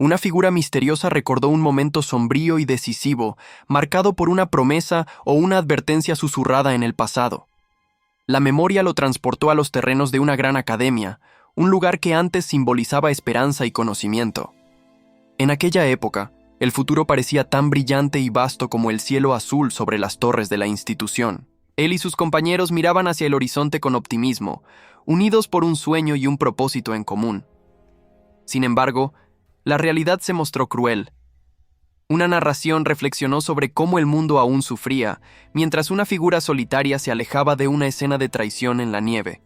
Una figura misteriosa recordó un momento sombrío y decisivo, marcado por una promesa o una advertencia susurrada en el pasado. La memoria lo transportó a los terrenos de una gran academia, un lugar que antes simbolizaba esperanza y conocimiento. En aquella época, el futuro parecía tan brillante y vasto como el cielo azul sobre las torres de la institución. Él y sus compañeros miraban hacia el horizonte con optimismo, unidos por un sueño y un propósito en común. Sin embargo, la realidad se mostró cruel. Una narración reflexionó sobre cómo el mundo aún sufría, mientras una figura solitaria se alejaba de una escena de traición en la nieve.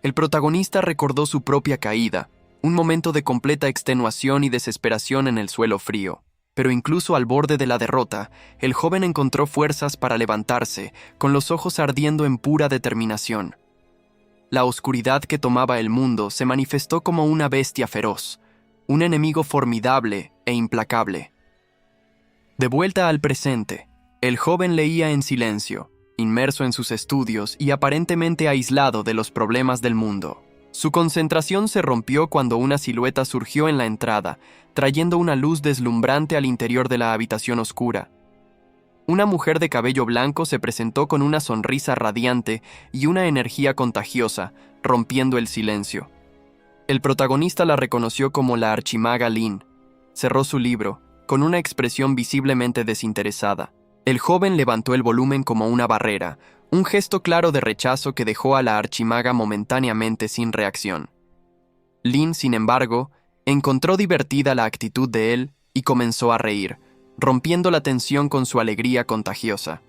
El protagonista recordó su propia caída, un momento de completa extenuación y desesperación en el suelo frío. Pero incluso al borde de la derrota, el joven encontró fuerzas para levantarse, con los ojos ardiendo en pura determinación. La oscuridad que tomaba el mundo se manifestó como una bestia feroz, un enemigo formidable e implacable. De vuelta al presente, el joven leía en silencio, inmerso en sus estudios y aparentemente aislado de los problemas del mundo. Su concentración se rompió cuando una silueta surgió en la entrada, trayendo una luz deslumbrante al interior de la habitación oscura. Una mujer de cabello blanco se presentó con una sonrisa radiante y una energía contagiosa, rompiendo el silencio. El protagonista la reconoció como la archimaga Lin. Cerró su libro, con una expresión visiblemente desinteresada. El joven levantó el volumen como una barrera, un gesto claro de rechazo que dejó a la archimaga momentáneamente sin reacción. Lin, sin embargo, encontró divertida la actitud de él y comenzó a reír, rompiendo la tensión con su alegría contagiosa.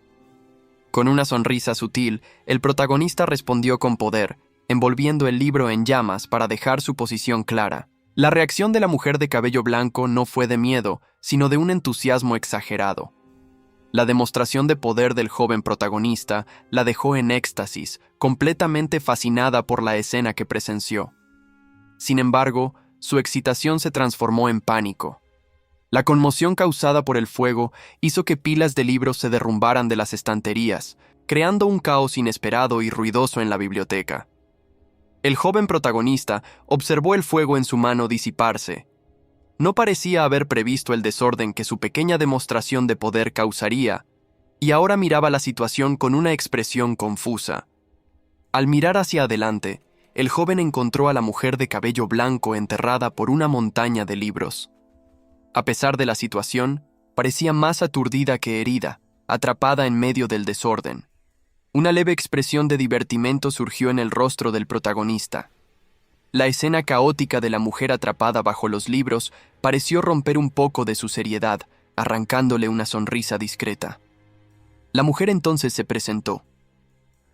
Con una sonrisa sutil, el protagonista respondió con poder, envolviendo el libro en llamas para dejar su posición clara. La reacción de la mujer de cabello blanco no fue de miedo, sino de un entusiasmo exagerado. La demostración de poder del joven protagonista la dejó en éxtasis, completamente fascinada por la escena que presenció. Sin embargo, su excitación se transformó en pánico. La conmoción causada por el fuego hizo que pilas de libros se derrumbaran de las estanterías, creando un caos inesperado y ruidoso en la biblioteca. El joven protagonista observó el fuego en su mano disiparse. No parecía haber previsto el desorden que su pequeña demostración de poder causaría, y ahora miraba la situación con una expresión confusa. Al mirar hacia adelante, el joven encontró a la mujer de cabello blanco enterrada por una montaña de libros. A pesar de la situación, parecía más aturdida que herida, atrapada en medio del desorden. Una leve expresión de divertimento surgió en el rostro del protagonista. La escena caótica de la mujer atrapada bajo los libros pareció romper un poco de su seriedad, arrancándole una sonrisa discreta. La mujer entonces se presentó.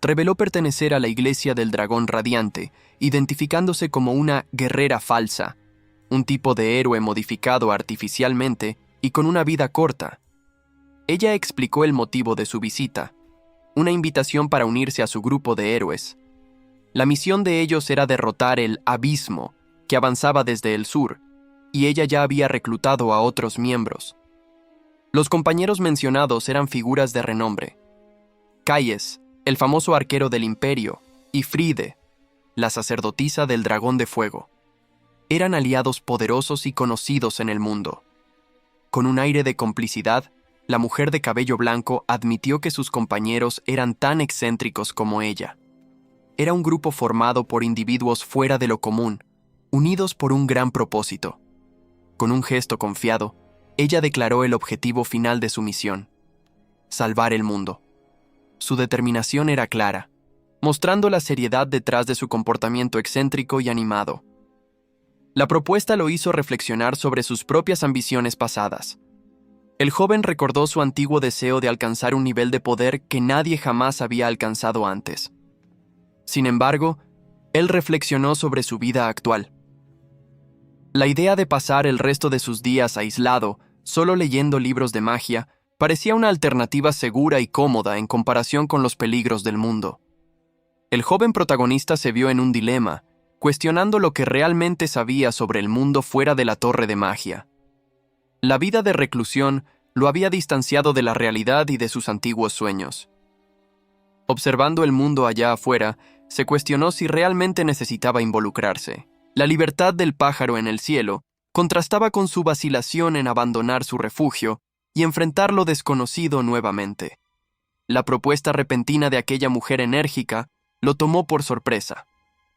Reveló pertenecer a la Iglesia del Dragón Radiante, identificándose como una guerrera falsa, un tipo de héroe modificado artificialmente y con una vida corta. Ella explicó el motivo de su visita, una invitación para unirse a su grupo de héroes. La misión de ellos era derrotar el Abismo, que avanzaba desde el sur, y ella ya había reclutado a otros miembros. Los compañeros mencionados eran figuras de renombre. Kayes, el famoso arquero del Imperio, y Fride, la sacerdotisa del Dragón de Fuego. Eran aliados poderosos y conocidos en el mundo. Con un aire de complicidad, la mujer de cabello blanco admitió que sus compañeros eran tan excéntricos como ella. Era un grupo formado por individuos fuera de lo común, unidos por un gran propósito. Con un gesto confiado, ella declaró el objetivo final de su misión: salvar el mundo. Su determinación era clara, mostrando la seriedad detrás de su comportamiento excéntrico y animado. La propuesta lo hizo reflexionar sobre sus propias ambiciones pasadas. El joven recordó su antiguo deseo de alcanzar un nivel de poder que nadie jamás había alcanzado antes. Sin embargo, él reflexionó sobre su vida actual. La idea de pasar el resto de sus días aislado, solo leyendo libros de magia, parecía una alternativa segura y cómoda en comparación con los peligros del mundo. El joven protagonista se vio en un dilema, cuestionando lo que realmente sabía sobre el mundo fuera de la torre de magia. La vida de reclusión lo había distanciado de la realidad y de sus antiguos sueños. Observando el mundo allá afuera, se cuestionó si realmente necesitaba involucrarse. La libertad del pájaro en el cielo contrastaba con su vacilación en abandonar su refugio y enfrentar lo desconocido nuevamente. La propuesta repentina de aquella mujer enérgica lo tomó por sorpresa.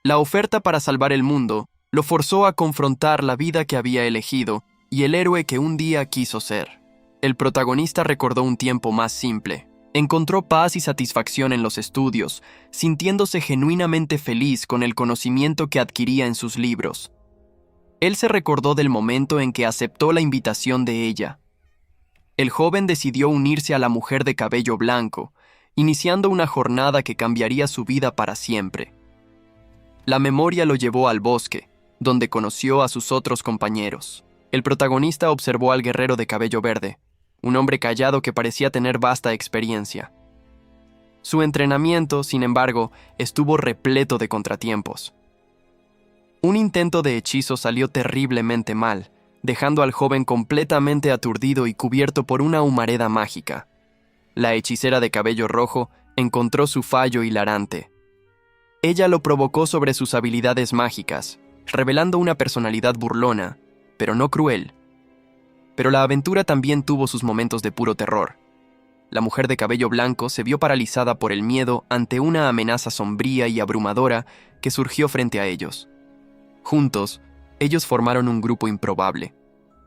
La oferta para salvar el mundo lo forzó a confrontar la vida que había elegido y el héroe que un día quiso ser. El protagonista recordó un tiempo más simple. Encontró paz y satisfacción en los estudios, sintiéndose genuinamente feliz con el conocimiento que adquiría en sus libros. Él se recordó del momento en que aceptó la invitación de ella. El joven decidió unirse a la mujer de cabello blanco, iniciando una jornada que cambiaría su vida para siempre. La memoria lo llevó al bosque, donde conoció a sus otros compañeros. El protagonista observó al guerrero de cabello verde, un hombre callado que parecía tener vasta experiencia. Su entrenamiento, sin embargo, estuvo repleto de contratiempos. Un intento de hechizo salió terriblemente mal, dejando al joven completamente aturdido y cubierto por una humareda mágica. La hechicera de cabello rojo encontró su fallo hilarante. Ella lo provocó sobre sus habilidades mágicas, revelando una personalidad burlona, pero no cruel. Pero la aventura también tuvo sus momentos de puro terror. La mujer de cabello blanco se vio paralizada por el miedo ante una amenaza sombría y abrumadora que surgió frente a ellos. Juntos, ellos formaron un grupo improbable.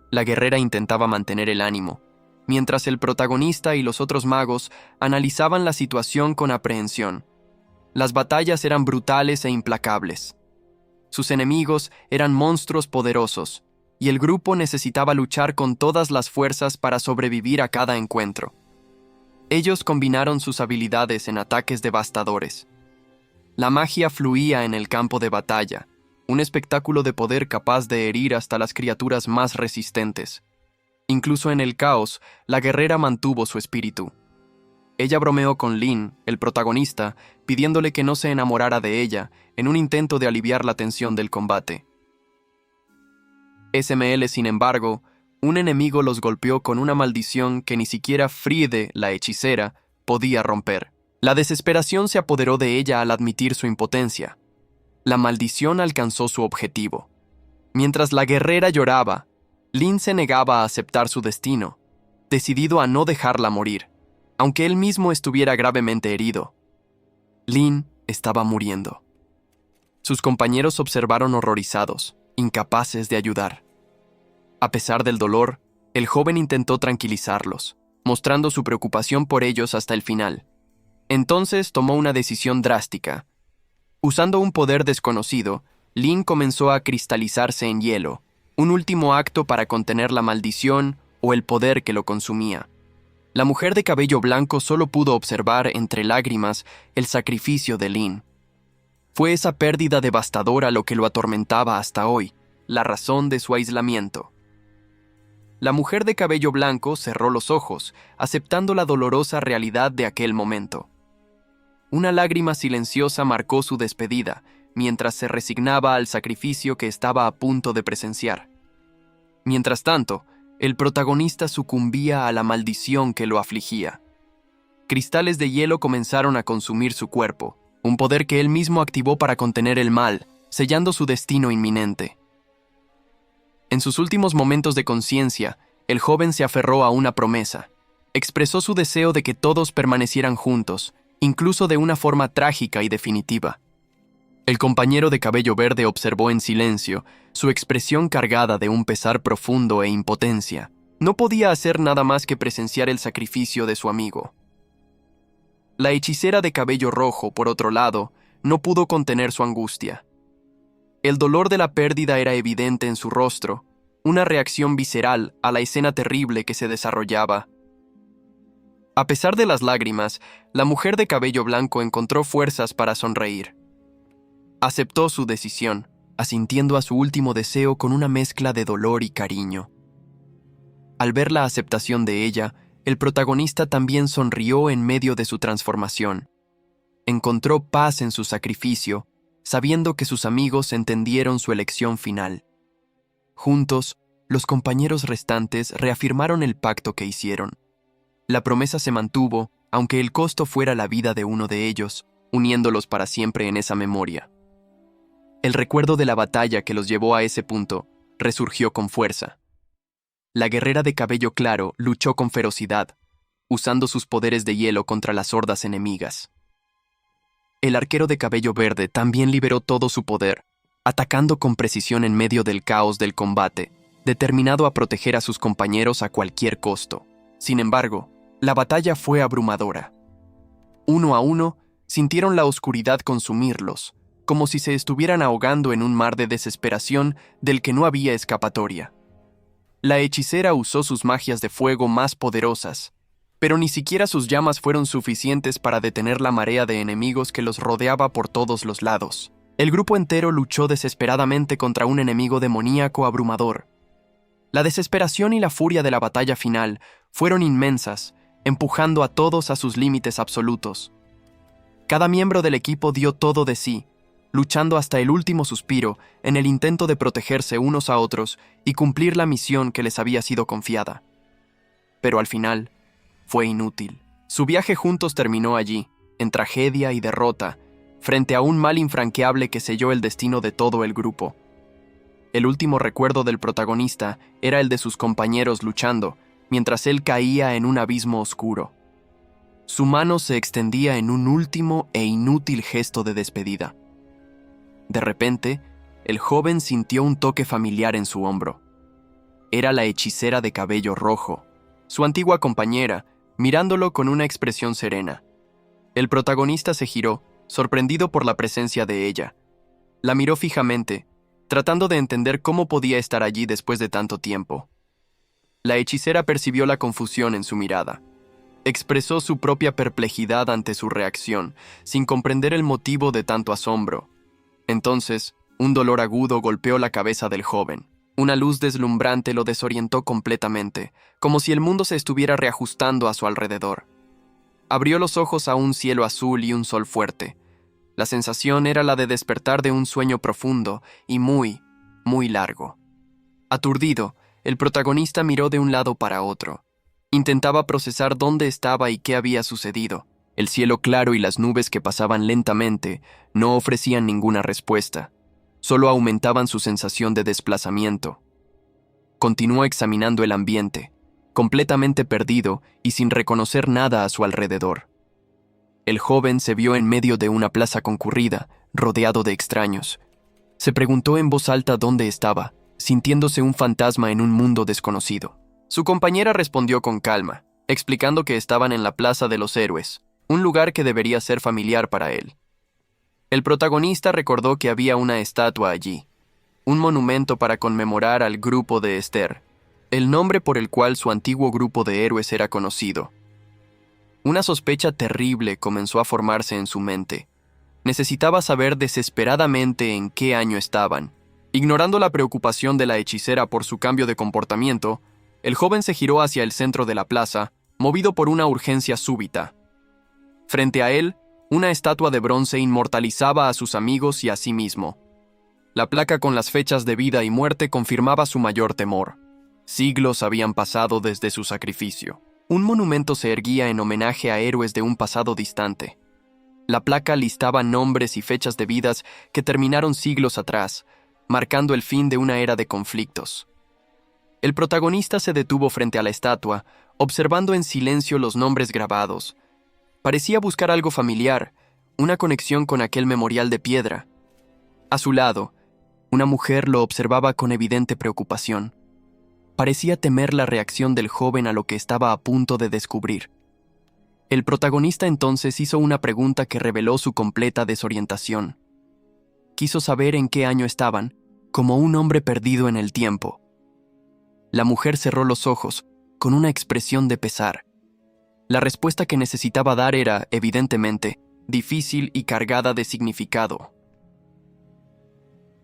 La guerrera intentaba mantener el ánimo, mientras el protagonista y los otros magos analizaban la situación con aprehensión. Las batallas eran brutales e implacables. Sus enemigos eran monstruos poderosos, y el grupo necesitaba luchar con todas las fuerzas para sobrevivir a cada encuentro. Ellos combinaron sus habilidades en ataques devastadores. La magia fluía en el campo de batalla, un espectáculo de poder capaz de herir hasta las criaturas más resistentes. Incluso en el caos, la guerrera mantuvo su espíritu. Ella bromeó con Lin, el protagonista, pidiéndole que no se enamorara de ella, en un intento de aliviar la tensión del combate. SML, sin embargo, un enemigo los golpeó con una maldición que ni siquiera Friede, la hechicera, podía romper. La desesperación se apoderó de ella al admitir su impotencia. La maldición alcanzó su objetivo. Mientras la guerrera lloraba, Lin se negaba a aceptar su destino, decidido a no dejarla morir, aunque él mismo estuviera gravemente herido. Lin estaba muriendo. Sus compañeros observaron horrorizados, incapaces de ayudar. A pesar del dolor, el joven intentó tranquilizarlos, mostrando su preocupación por ellos hasta el final. Entonces tomó una decisión drástica. Usando un poder desconocido, Lin comenzó a cristalizarse en hielo, un último acto para contener la maldición o el poder que lo consumía. La mujer de cabello blanco solo pudo observar entre lágrimas el sacrificio de Lin. Fue esa pérdida devastadora lo que lo atormentaba hasta hoy, la razón de su aislamiento. La mujer de cabello blanco cerró los ojos, aceptando la dolorosa realidad de aquel momento. Una lágrima silenciosa marcó su despedida, mientras se resignaba al sacrificio que estaba a punto de presenciar. Mientras tanto, el protagonista sucumbía a la maldición que lo afligía. Cristales de hielo comenzaron a consumir su cuerpo, un poder que él mismo activó para contener el mal, sellando su destino inminente. En sus últimos momentos de conciencia, el joven se aferró a una promesa. Expresó su deseo de que todos permanecieran juntos, incluso de una forma trágica y definitiva. El compañero de cabello verde observó en silencio, su expresión cargada de un pesar profundo e impotencia. No podía hacer nada más que presenciar el sacrificio de su amigo. La hechicera de cabello rojo, por otro lado, no pudo contener su angustia. El dolor de la pérdida era evidente en su rostro, una reacción visceral a la escena terrible que se desarrollaba. A pesar de las lágrimas, la mujer de cabello blanco encontró fuerzas para sonreír. Aceptó su decisión, asintiendo a su último deseo con una mezcla de dolor y cariño. Al ver la aceptación de ella, el protagonista también sonrió en medio de su transformación. Encontró paz en su sacrificio, sabiendo que sus amigos entendieron su elección final. Juntos, los compañeros restantes reafirmaron el pacto que hicieron. La promesa se mantuvo, aunque el costo fuera la vida de uno de ellos, uniéndolos para siempre en esa memoria. El recuerdo de la batalla que los llevó a ese punto resurgió con fuerza. La guerrera de cabello claro luchó con ferocidad, usando sus poderes de hielo contra las hordas enemigas. El arquero de cabello verde también liberó todo su poder, atacando con precisión en medio del caos del combate, determinado a proteger a sus compañeros a cualquier costo. Sin embargo, la batalla fue abrumadora. Uno a uno, sintieron la oscuridad consumirlos, como si se estuvieran ahogando en un mar de desesperación del que no había escapatoria. La hechicera usó sus magias de fuego más poderosas, pero ni siquiera sus llamas fueron suficientes para detener la marea de enemigos que los rodeaba por todos los lados. El grupo entero luchó desesperadamente contra un enemigo demoníaco abrumador. La desesperación y la furia de la batalla final fueron inmensas, empujando a todos a sus límites absolutos. Cada miembro del equipo dio todo de sí, luchando hasta el último suspiro en el intento de protegerse unos a otros y cumplir la misión que les había sido confiada. Pero al final, fue inútil. Su viaje juntos terminó allí, en tragedia y derrota, frente a un mal infranqueable que selló el destino de todo el grupo. El último recuerdo del protagonista era el de sus compañeros luchando, mientras él caía en un abismo oscuro. Su mano se extendía en un último e inútil gesto de despedida. De repente, el joven sintió un toque familiar en su hombro. Era la hechicera de cabello rojo, su antigua compañera, mirándolo con una expresión serena. El protagonista se giró, sorprendido por la presencia de ella. La miró fijamente, tratando de entender cómo podía estar allí después de tanto tiempo. La hechicera percibió la confusión en su mirada. Expresó su propia perplejidad ante su reacción, sin comprender el motivo de tanto asombro. Entonces, un dolor agudo golpeó la cabeza del joven. Una luz deslumbrante lo desorientó completamente, como si el mundo se estuviera reajustando a su alrededor. Abrió los ojos a un cielo azul y un sol fuerte. La sensación era la de despertar de un sueño profundo y muy, muy largo. Aturdido, el protagonista miró de un lado para otro. Intentaba procesar dónde estaba y qué había sucedido. El cielo claro y las nubes que pasaban lentamente no ofrecían ninguna respuesta. Solo aumentaban su sensación de desplazamiento. Continuó examinando el ambiente, completamente perdido y sin reconocer nada a su alrededor. El joven se vio en medio de una plaza concurrida, rodeado de extraños. Se preguntó en voz alta dónde estaba, sintiéndose un fantasma en un mundo desconocido. Su compañera respondió con calma, explicando que estaban en la Plaza de los Héroes, un lugar que debería ser familiar para él. El protagonista recordó que había una estatua allí, un monumento para conmemorar al grupo de Esther, el nombre por el cual su antiguo grupo de héroes era conocido. Una sospecha terrible comenzó a formarse en su mente. Necesitaba saber desesperadamente en qué año estaban. Ignorando la preocupación de la hechicera por su cambio de comportamiento, el joven se giró hacia el centro de la plaza, movido por una urgencia súbita. Frente a él, una estatua de bronce inmortalizaba a sus amigos y a sí mismo. La placa con las fechas de vida y muerte confirmaba su mayor temor. Siglos habían pasado desde su sacrificio. Un monumento se erguía en homenaje a héroes de un pasado distante. La placa listaba nombres y fechas de vidas que terminaron siglos atrás, marcando el fin de una era de conflictos. El protagonista se detuvo frente a la estatua, observando en silencio los nombres grabados. Parecía buscar algo familiar, una conexión con aquel memorial de piedra. A su lado, una mujer lo observaba con evidente preocupación. Parecía temer la reacción del joven a lo que estaba a punto de descubrir. El protagonista entonces hizo una pregunta que reveló su completa desorientación. Quiso saber en qué año estaban, como un hombre perdido en el tiempo. La mujer cerró los ojos, con una expresión de pesar. La respuesta que necesitaba dar era, evidentemente, difícil y cargada de significado.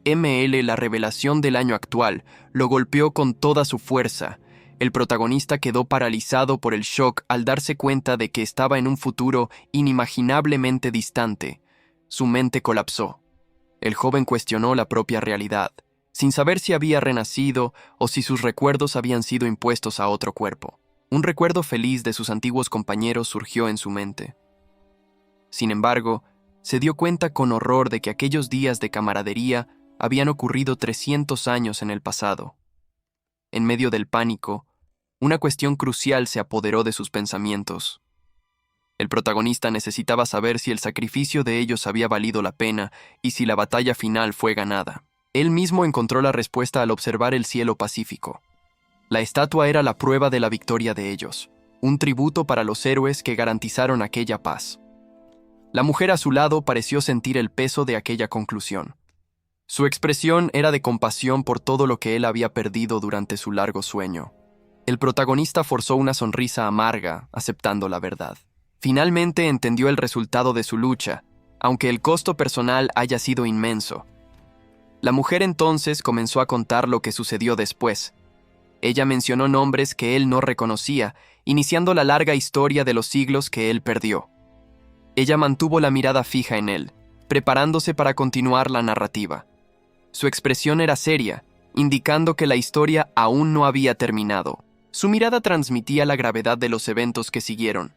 La revelación del año actual lo golpeó con toda su fuerza. El protagonista quedó paralizado por el shock al darse cuenta de que estaba en un futuro inimaginablemente distante. Su mente colapsó. El joven cuestionó la propia realidad, sin saber si había renacido o si sus recuerdos habían sido impuestos a otro cuerpo. Un recuerdo feliz de sus antiguos compañeros surgió en su mente. Sin embargo, se dio cuenta con horror de que aquellos días de camaradería habían ocurrido 300 años en el pasado. En medio del pánico, una cuestión crucial se apoderó de sus pensamientos. El protagonista necesitaba saber si el sacrificio de ellos había valido la pena y si la batalla final fue ganada. Él mismo encontró la respuesta al observar el cielo pacífico. La estatua era la prueba de la victoria de ellos, un tributo para los héroes que garantizaron aquella paz. La mujer a su lado pareció sentir el peso de aquella conclusión. Su expresión era de compasión por todo lo que él había perdido durante su largo sueño. El protagonista forzó una sonrisa amarga, aceptando la verdad. Finalmente entendió el resultado de su lucha, aunque el costo personal haya sido inmenso. La mujer entonces comenzó a contar lo que sucedió después. Ella mencionó nombres que él no reconocía, iniciando la larga historia de los siglos que él perdió. Ella mantuvo la mirada fija en él, preparándose para continuar la narrativa. Su expresión era seria, indicando que la historia aún no había terminado. Su mirada transmitía la gravedad de los eventos que siguieron.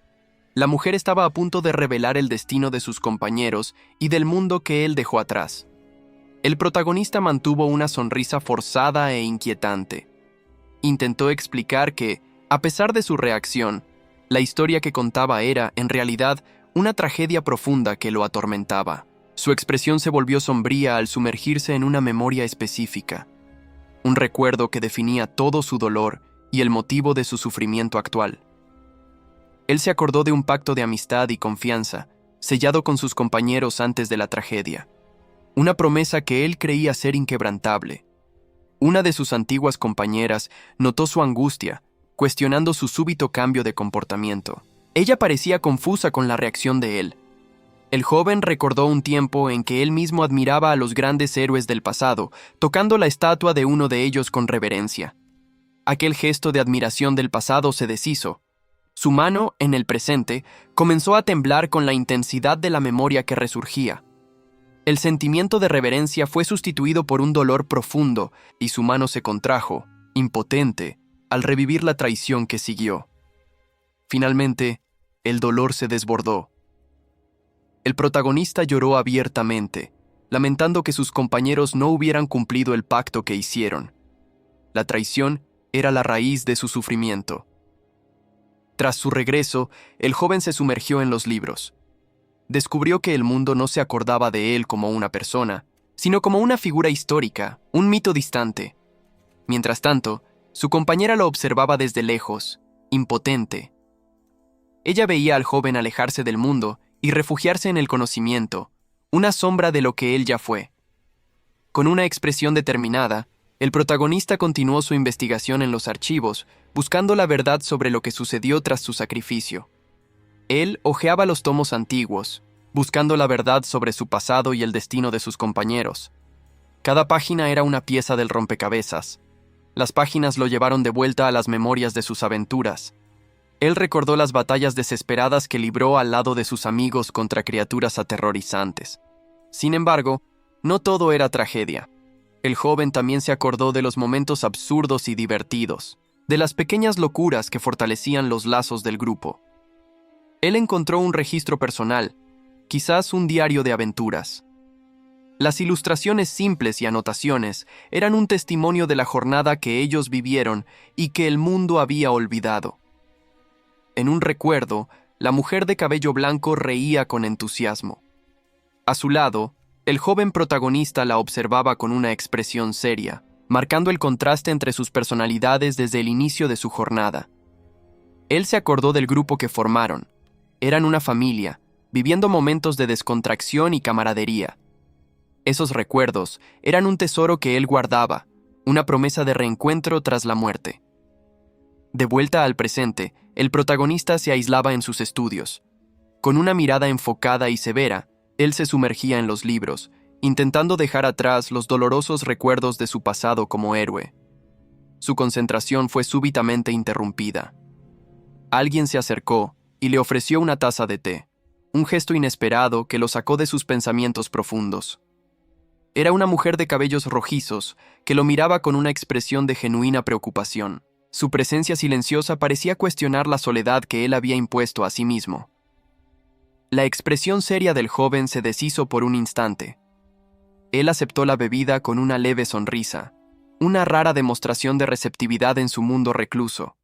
La mujer estaba a punto de revelar el destino de sus compañeros y del mundo que él dejó atrás. El protagonista mantuvo una sonrisa forzada e inquietante. Intentó explicar que, a pesar de su reacción, la historia que contaba era, en realidad, una tragedia profunda que lo atormentaba. Su expresión se volvió sombría al sumergirse en una memoria específica, un recuerdo que definía todo su dolor y el motivo de su sufrimiento actual. Él se acordó de un pacto de amistad y confianza, sellado con sus compañeros antes de la tragedia. Una promesa que él creía ser inquebrantable. Una de sus antiguas compañeras notó su angustia, cuestionando su súbito cambio de comportamiento. Ella parecía confusa con la reacción de él. El joven recordó un tiempo en que él mismo admiraba a los grandes héroes del pasado, tocando la estatua de uno de ellos con reverencia. Aquel gesto de admiración del pasado se deshizo. Su mano, en el presente, comenzó a temblar con la intensidad de la memoria que resurgía. El sentimiento de reverencia fue sustituido por un dolor profundo, y su mano se contrajo, impotente, al revivir la traición que siguió. Finalmente, el dolor se desbordó. El protagonista lloró abiertamente, lamentando que sus compañeros no hubieran cumplido el pacto que hicieron. La traición era la raíz de su sufrimiento. Tras su regreso, el joven se sumergió en los libros. Descubrió que el mundo no se acordaba de él como una persona, sino como una figura histórica, un mito distante. Mientras tanto, su compañera lo observaba desde lejos, impotente. Ella veía al joven alejarse del mundo y refugiarse en el conocimiento, una sombra de lo que él ya fue. Con una expresión determinada, el protagonista continuó su investigación en los archivos, buscando la verdad sobre lo que sucedió tras su sacrificio. Él hojeaba los tomos antiguos, buscando la verdad sobre su pasado y el destino de sus compañeros. Cada página era una pieza del rompecabezas. Las páginas lo llevaron de vuelta a las memorias de sus aventuras. Él recordó las batallas desesperadas que libró al lado de sus amigos contra criaturas aterrorizantes. Sin embargo, no todo era tragedia. El joven también se acordó de los momentos absurdos y divertidos, de las pequeñas locuras que fortalecían los lazos del grupo. Él encontró un registro personal, quizás un diario de aventuras. Las ilustraciones simples y anotaciones eran un testimonio de la jornada que ellos vivieron y que el mundo había olvidado. En un recuerdo, la mujer de cabello blanco reía con entusiasmo. A su lado, el joven protagonista la observaba con una expresión seria, marcando el contraste entre sus personalidades desde el inicio de su jornada. Él se acordó del grupo que formaron. Eran una familia, viviendo momentos de descontracción y camaradería. Esos recuerdos eran un tesoro que él guardaba, una promesa de reencuentro tras la muerte. De vuelta al presente, el protagonista se aislaba en sus estudios. Con una mirada enfocada y severa, él se sumergía en los libros, intentando dejar atrás los dolorosos recuerdos de su pasado como héroe. Su concentración fue súbitamente interrumpida. Alguien se acercó y le ofreció una taza de té, un gesto inesperado que lo sacó de sus pensamientos profundos. Era una mujer de cabellos rojizos que lo miraba con una expresión de genuina preocupación. Su presencia silenciosa parecía cuestionar la soledad que él había impuesto a sí mismo. La expresión seria del joven se deshizo por un instante. Él aceptó la bebida con una leve sonrisa, una rara demostración de receptividad en su mundo recluso.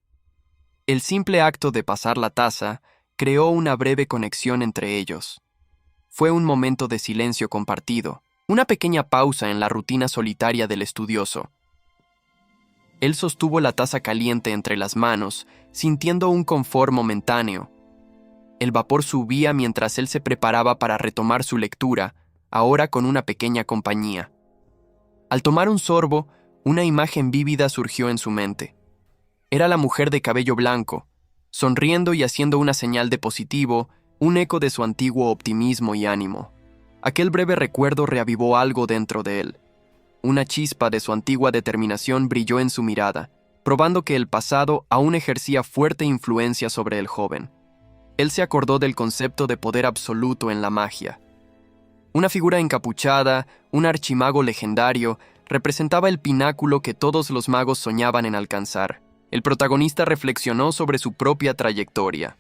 El simple acto de pasar la taza creó una breve conexión entre ellos. Fue un momento de silencio compartido, una pequeña pausa en la rutina solitaria del estudioso. Él sostuvo la taza caliente entre las manos, sintiendo un confort momentáneo. El vapor subía mientras él se preparaba para retomar su lectura, ahora con una pequeña compañía. Al tomar un sorbo, una imagen vívida surgió en su mente. Era la mujer de cabello blanco, sonriendo y haciendo una señal de positivo, un eco de su antiguo optimismo y ánimo. Aquel breve recuerdo reavivó algo dentro de él. Una chispa de su antigua determinación brilló en su mirada, probando que el pasado aún ejercía fuerte influencia sobre el joven. Él se acordó del concepto de poder absoluto en la magia. Una figura encapuchada, un archimago legendario, representaba el pináculo que todos los magos soñaban en alcanzar. El protagonista reflexionó sobre su propia trayectoria.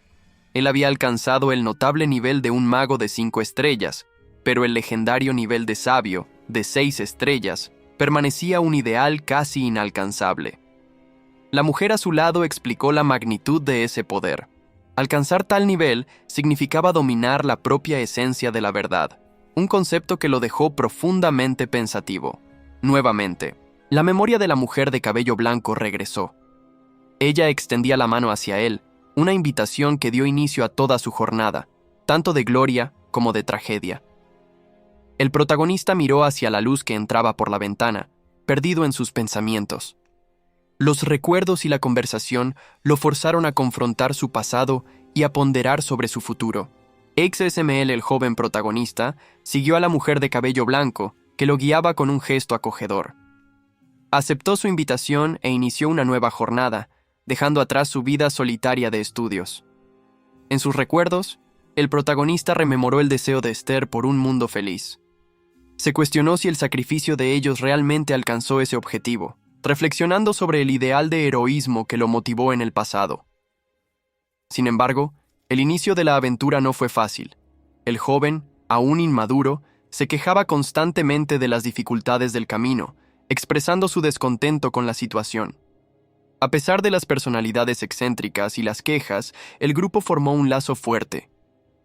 Él había alcanzado el notable nivel de un mago de 5 estrellas, pero el legendario nivel de sabio, de 6 estrellas, permanecía un ideal casi inalcanzable. La mujer a su lado explicó la magnitud de ese poder. Alcanzar tal nivel significaba dominar la propia esencia de la verdad, un concepto que lo dejó profundamente pensativo. Nuevamente, la memoria de la mujer de cabello blanco regresó. Ella extendía la mano hacia él, una invitación que dio inicio a toda su jornada, tanto de gloria como de tragedia. El protagonista miró hacia la luz que entraba por la ventana, perdido en sus pensamientos. Los recuerdos y la conversación lo forzaron a confrontar su pasado y a ponderar sobre su futuro. XSML, el joven protagonista, siguió a la mujer de cabello blanco, que lo guiaba con un gesto acogedor. Aceptó su invitación e inició una nueva jornada, dejando atrás su vida solitaria de estudios. En sus recuerdos, el protagonista rememoró el deseo de Esther por un mundo feliz. Se cuestionó si el sacrificio de ellos realmente alcanzó ese objetivo, reflexionando sobre el ideal de heroísmo que lo motivó en el pasado. Sin embargo, el inicio de la aventura no fue fácil. El joven, aún inmaduro, se quejaba constantemente de las dificultades del camino, expresando su descontento con la situación. A pesar de las personalidades excéntricas y las quejas, el grupo formó un lazo fuerte.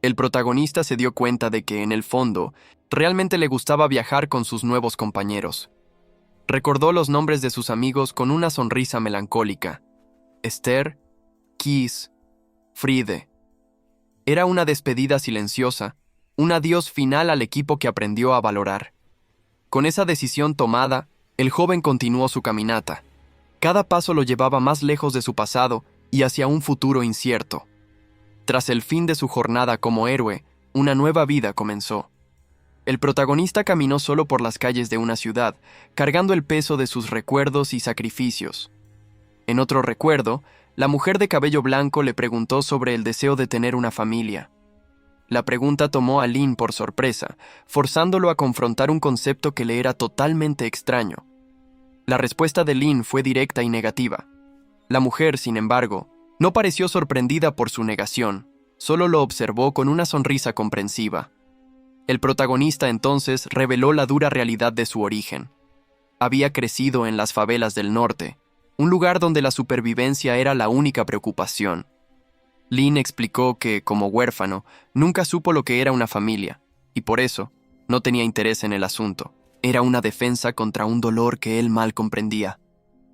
El protagonista se dio cuenta de que, en el fondo, realmente le gustaba viajar con sus nuevos compañeros. Recordó los nombres de sus amigos con una sonrisa melancólica. Esther, Keys, Friede. Era una despedida silenciosa, un adiós final al equipo que aprendió a valorar. Con esa decisión tomada, el joven continuó su caminata. Cada paso lo llevaba más lejos de su pasado y hacia un futuro incierto. Tras el fin de su jornada como héroe, una nueva vida comenzó. El protagonista caminó solo por las calles de una ciudad, cargando el peso de sus recuerdos y sacrificios. En otro recuerdo, la mujer de cabello blanco le preguntó sobre el deseo de tener una familia. La pregunta tomó a Lynn por sorpresa, forzándolo a confrontar un concepto que le era totalmente extraño. La respuesta de Lynn fue directa y negativa. La mujer, sin embargo, no pareció sorprendida por su negación, solo lo observó con una sonrisa comprensiva. El protagonista entonces reveló la dura realidad de su origen. Había crecido en las favelas del norte, un lugar donde la supervivencia era la única preocupación. Lynn explicó que, como huérfano, nunca supo lo que era una familia, y por eso no tenía interés en el asunto. Era una defensa contra un dolor que él mal comprendía.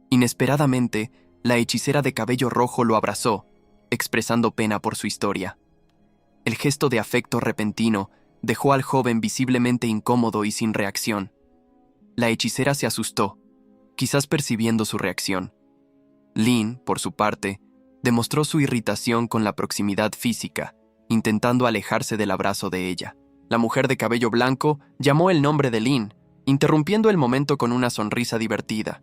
Inesperadamente, la hechicera de cabello rojo lo abrazó, expresando pena por su historia. El gesto de afecto repentino dejó al joven visiblemente incómodo y sin reacción. La hechicera se asustó, quizás percibiendo su reacción. Lynn, por su parte, demostró su irritación con la proximidad física, intentando alejarse del abrazo de ella. La mujer de cabello blanco llamó el nombre de Lynn, interrumpiendo el momento con una sonrisa divertida.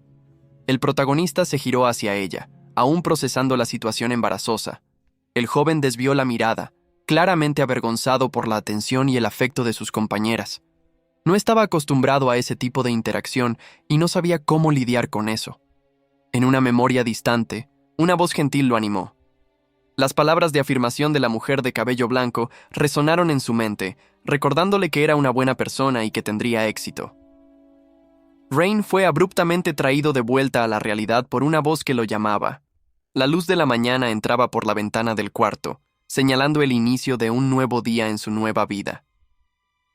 El protagonista se giró hacia ella, aún procesando la situación embarazosa. El joven desvió la mirada, claramente avergonzado por la atención y el afecto de sus compañeras. No estaba acostumbrado a ese tipo de interacción y no sabía cómo lidiar con eso. En una memoria distante, una voz gentil lo animó. Las palabras de afirmación de la mujer de cabello blanco resonaron en su mente, recordándole que era una buena persona y que tendría éxito. Rain fue abruptamente traído de vuelta a la realidad por una voz que lo llamaba. La luz de la mañana entraba por la ventana del cuarto, señalando el inicio de un nuevo día en su nueva vida.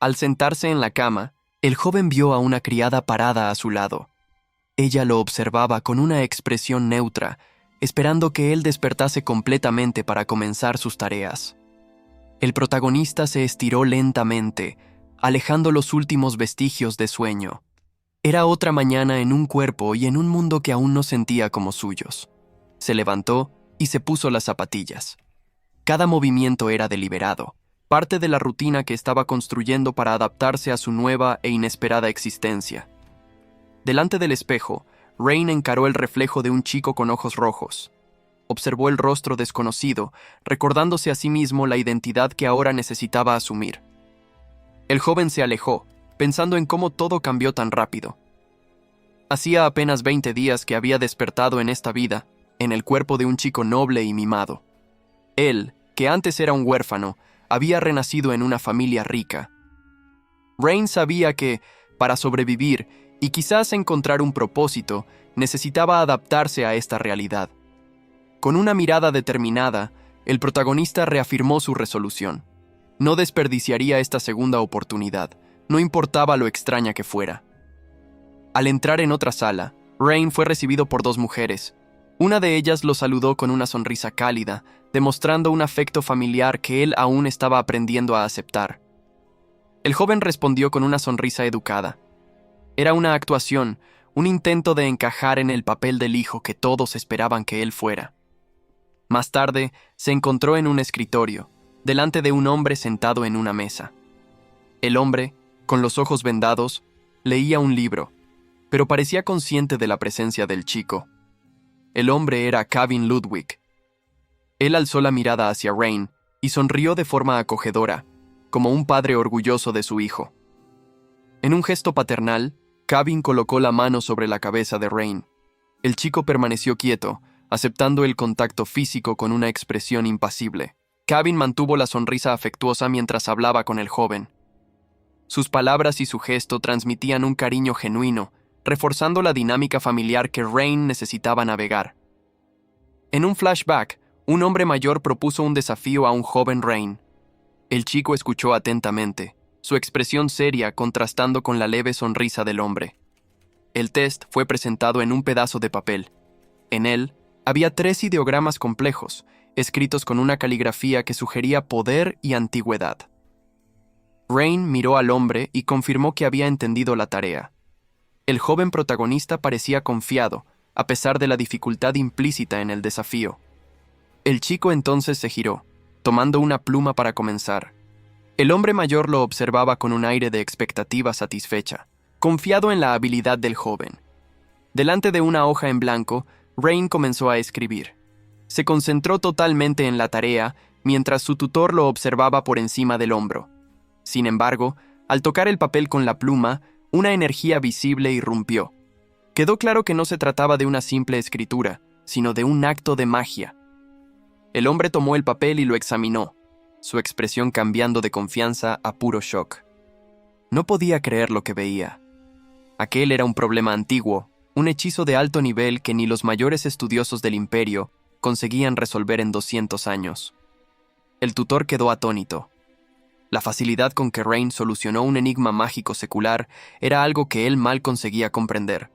Al sentarse en la cama, el joven vio a una criada parada a su lado. Ella lo observaba con una expresión neutra, esperando que él despertase completamente para comenzar sus tareas. El protagonista se estiró lentamente, alejando los últimos vestigios de sueño. Era otra mañana en un cuerpo y en un mundo que aún no sentía como suyos. Se levantó y se puso las zapatillas. Cada movimiento era deliberado, parte de la rutina que estaba construyendo para adaptarse a su nueva e inesperada existencia. Delante del espejo, Rain encaró el reflejo de un chico con ojos rojos. Observó el rostro desconocido, recordándose a sí mismo la identidad que ahora necesitaba asumir. El joven se alejó, pensando en cómo todo cambió tan rápido. Hacía apenas 20 días que había despertado en esta vida, en el cuerpo de un chico noble y mimado. Él, que antes era un huérfano, había renacido en una familia rica. Rain sabía que, para sobrevivir y quizás encontrar un propósito, necesitaba adaptarse a esta realidad. Con una mirada determinada, el protagonista reafirmó su resolución. No desperdiciaría esta segunda oportunidad, no importaba lo extraña que fuera. Al entrar en otra sala, Rain fue recibido por dos mujeres. Una de ellas lo saludó con una sonrisa cálida, demostrando un afecto familiar que él aún estaba aprendiendo a aceptar. El joven respondió con una sonrisa educada. Era una actuación, un intento de encajar en el papel del hijo que todos esperaban que él fuera. Más tarde, se encontró en un escritorio, delante de un hombre sentado en una mesa. El hombre, con los ojos vendados, leía un libro, pero parecía consciente de la presencia del chico. El hombre era Kevin Ludwig. Él alzó la mirada hacia Rain y sonrió de forma acogedora, como un padre orgulloso de su hijo. En un gesto paternal, Kevin colocó la mano sobre la cabeza de Rain. El chico permaneció quieto, aceptando el contacto físico con una expresión impasible. Kevin mantuvo la sonrisa afectuosa mientras hablaba con el joven. Sus palabras y su gesto transmitían un cariño genuino, reforzando la dinámica familiar que Rain necesitaba navegar. En un flashback, un hombre mayor propuso un desafío a un joven Rain. El chico escuchó atentamente, su expresión seria contrastando con la leve sonrisa del hombre. El test fue presentado en un pedazo de papel. En él, había 3 ideogramas complejos, escritos con una caligrafía que sugería poder y antigüedad. Rain miró al hombre y confirmó que había entendido la tarea. El joven protagonista parecía confiado, a pesar de la dificultad implícita en el desafío. El chico entonces se giró, tomando una pluma para comenzar. El hombre mayor lo observaba con un aire de expectativa satisfecha, confiado en la habilidad del joven. Delante de una hoja en blanco, Rain comenzó a escribir. Se concentró totalmente en la tarea, mientras su tutor lo observaba por encima del hombro. Sin embargo, al tocar el papel con la pluma, una energía visible irrumpió. Quedó claro que no se trataba de una simple escritura, sino de un acto de magia. El hombre tomó el papel y lo examinó, su expresión cambiando de confianza a puro shock. No podía creer lo que veía. Aquel era un problema antiguo, un hechizo de alto nivel que ni los mayores estudiosos del imperio conseguían resolver en 200 años. El tutor quedó atónito. La facilidad con que Rain solucionó un enigma mágico secular era algo que él mal conseguía comprender.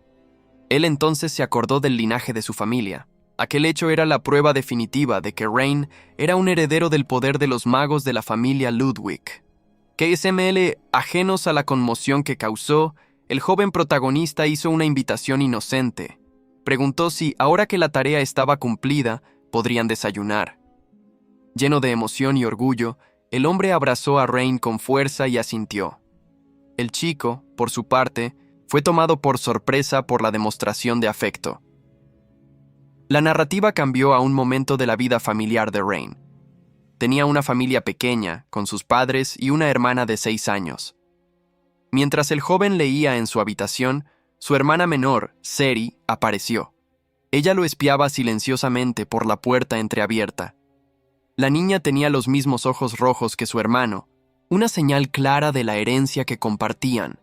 Él entonces se acordó del linaje de su familia. Aquel hecho era la prueba definitiva de que Rain era un heredero del poder de los magos de la familia Ludwig. KSML, ajenos a la conmoción que causó, el joven protagonista hizo una invitación inocente. Preguntó si, ahora que la tarea estaba cumplida, podrían desayunar. Lleno de emoción y orgullo, el hombre abrazó a Rain con fuerza y asintió. El chico, por su parte, fue tomado por sorpresa por la demostración de afecto. La narrativa cambió a un momento de la vida familiar de Rain. Tenía una familia pequeña, con sus padres y una hermana de 6 años. Mientras el joven leía en su habitación, su hermana menor, Seri, apareció. Ella lo espiaba silenciosamente por la puerta entreabierta. La niña tenía los mismos ojos rojos que su hermano, una señal clara de la herencia que compartían.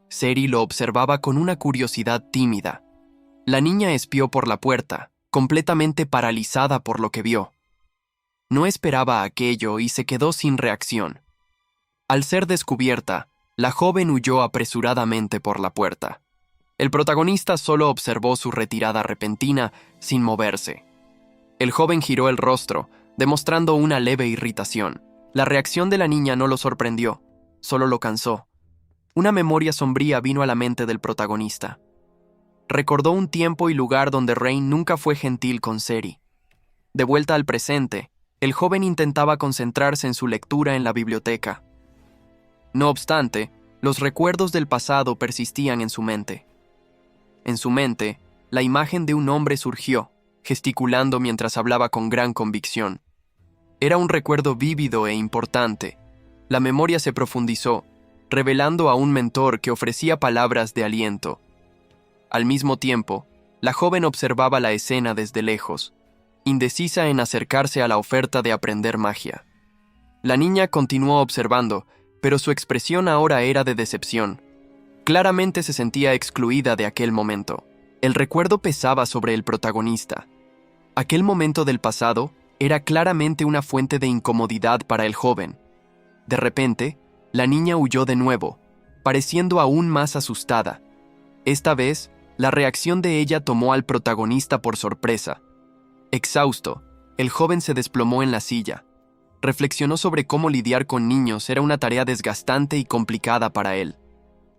Seri lo observaba con una curiosidad tímida. La niña espió por la puerta, completamente paralizada por lo que vio. No esperaba aquello y se quedó sin reacción. Al ser descubierta, la joven huyó apresuradamente por la puerta. El protagonista solo observó su retirada repentina, sin moverse. El joven giró el rostro, demostrando una leve irritación. La reacción de la niña no lo sorprendió, solo lo cansó. Una memoria sombría vino a la mente del protagonista. Recordó un tiempo y lugar donde Rain nunca fue gentil con Seri. De vuelta al presente, el joven intentaba concentrarse en su lectura en la biblioteca. No obstante, los recuerdos del pasado persistían en su mente. En su mente, la imagen de un hombre surgió, gesticulando mientras hablaba con gran convicción. Era un recuerdo vívido e importante. La memoria se profundizó, revelando a un mentor que ofrecía palabras de aliento. Al mismo tiempo, la joven observaba la escena desde lejos, indecisa en acercarse a la oferta de aprender magia. La niña continuó observando, pero su expresión ahora era de decepción. Claramente se sentía excluida de aquel momento. El recuerdo pesaba sobre el protagonista. Aquel momento del pasado era claramente una fuente de incomodidad para el joven. De repente, la niña huyó de nuevo, pareciendo aún más asustada. Esta vez, la reacción de ella tomó al protagonista por sorpresa. Exhausto, el joven se desplomó en la silla. Reflexionó sobre cómo lidiar con niños era una tarea desgastante y complicada para él.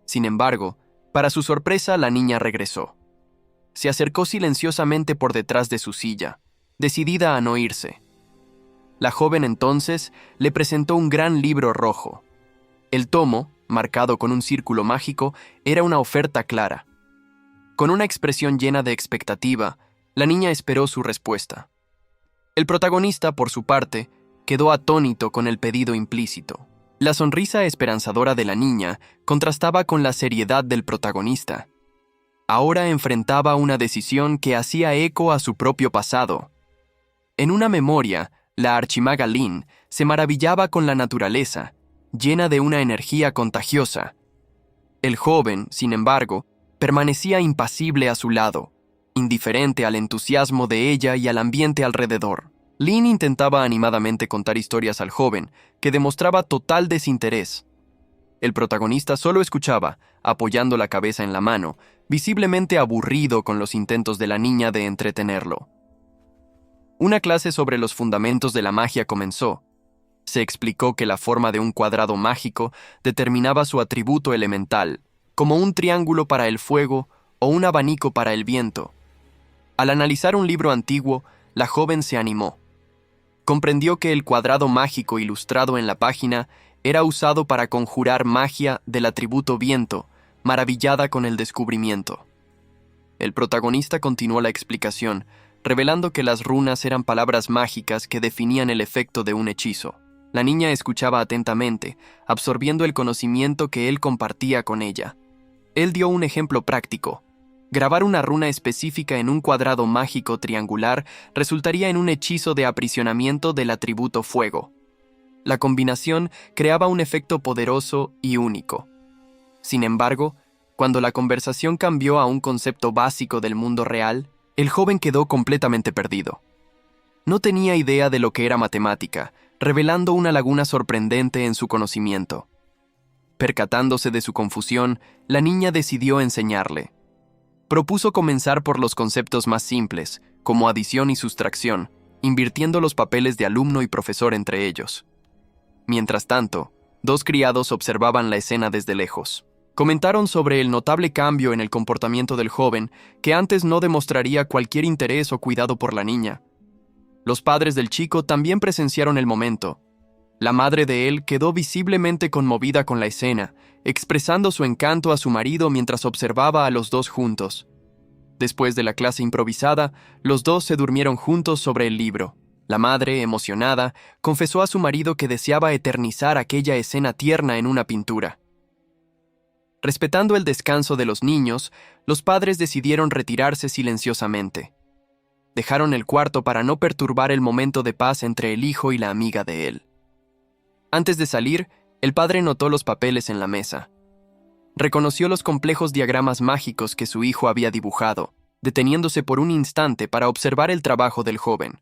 Sin embargo, para su sorpresa, la niña regresó. Se acercó silenciosamente por detrás de su silla, decidida a no irse. La joven entonces le presentó un gran libro rojo. El tomo, marcado con un círculo mágico, era una oferta clara. Con una expresión llena de expectativa, la niña esperó su respuesta. El protagonista, por su parte, quedó atónito con el pedido implícito. La sonrisa esperanzadora de la niña contrastaba con la seriedad del protagonista. Ahora enfrentaba una decisión que hacía eco a su propio pasado. En una memoria, la archimaga Lin se maravillaba con la naturaleza, llena de una energía contagiosa. El joven, sin embargo, permanecía impasible a su lado, indiferente al entusiasmo de ella y al ambiente alrededor. Lin intentaba animadamente contar historias al joven, que demostraba total desinterés. El protagonista solo escuchaba, apoyando la cabeza en la mano, visiblemente aburrido con los intentos de la niña de entretenerlo. Una clase sobre los fundamentos de la magia comenzó. Se explicó que la forma de un cuadrado mágico determinaba su atributo elemental, como un triángulo para el fuego o un abanico para el viento. Al analizar un libro antiguo, la joven se animó. Comprendió que el cuadrado mágico ilustrado en la página era usado para conjurar magia del atributo viento, maravillada con el descubrimiento. El protagonista continuó la explicación, revelando que las runas eran palabras mágicas que definían el efecto de un hechizo. La niña escuchaba atentamente, absorbiendo el conocimiento que él compartía con ella. Él dio un ejemplo práctico. Grabar una runa específica en un cuadrado mágico triangular resultaría en un hechizo de aprisionamiento del atributo fuego. La combinación creaba un efecto poderoso y único. Sin embargo, cuando la conversación cambió a un concepto básico del mundo real, el joven quedó completamente perdido. No tenía idea de lo que era matemática, revelando una laguna sorprendente en su conocimiento. Percatándose de su confusión, la niña decidió enseñarle. Propuso comenzar por los conceptos más simples, como adición y sustracción, invirtiendo los papeles de alumno y profesor entre ellos. Mientras tanto, dos criados observaban la escena desde lejos. Comentaron sobre el notable cambio en el comportamiento del joven, que antes no demostraría cualquier interés o cuidado por la niña. Los padres del chico también presenciaron el momento. La madre de él quedó visiblemente conmovida con la escena, expresando su encanto a su marido mientras observaba a los dos juntos. Después de la clase improvisada, los dos se durmieron juntos sobre el libro. La madre, emocionada, confesó a su marido que deseaba eternizar aquella escena tierna en una pintura. Respetando el descanso de los niños, los padres decidieron retirarse silenciosamente. Dejaron el cuarto para no perturbar el momento de paz entre el hijo y la amiga de él. Antes de salir, el padre notó los papeles en la mesa. Reconoció los complejos diagramas mágicos que su hijo había dibujado, deteniéndose por un instante para observar el trabajo del joven.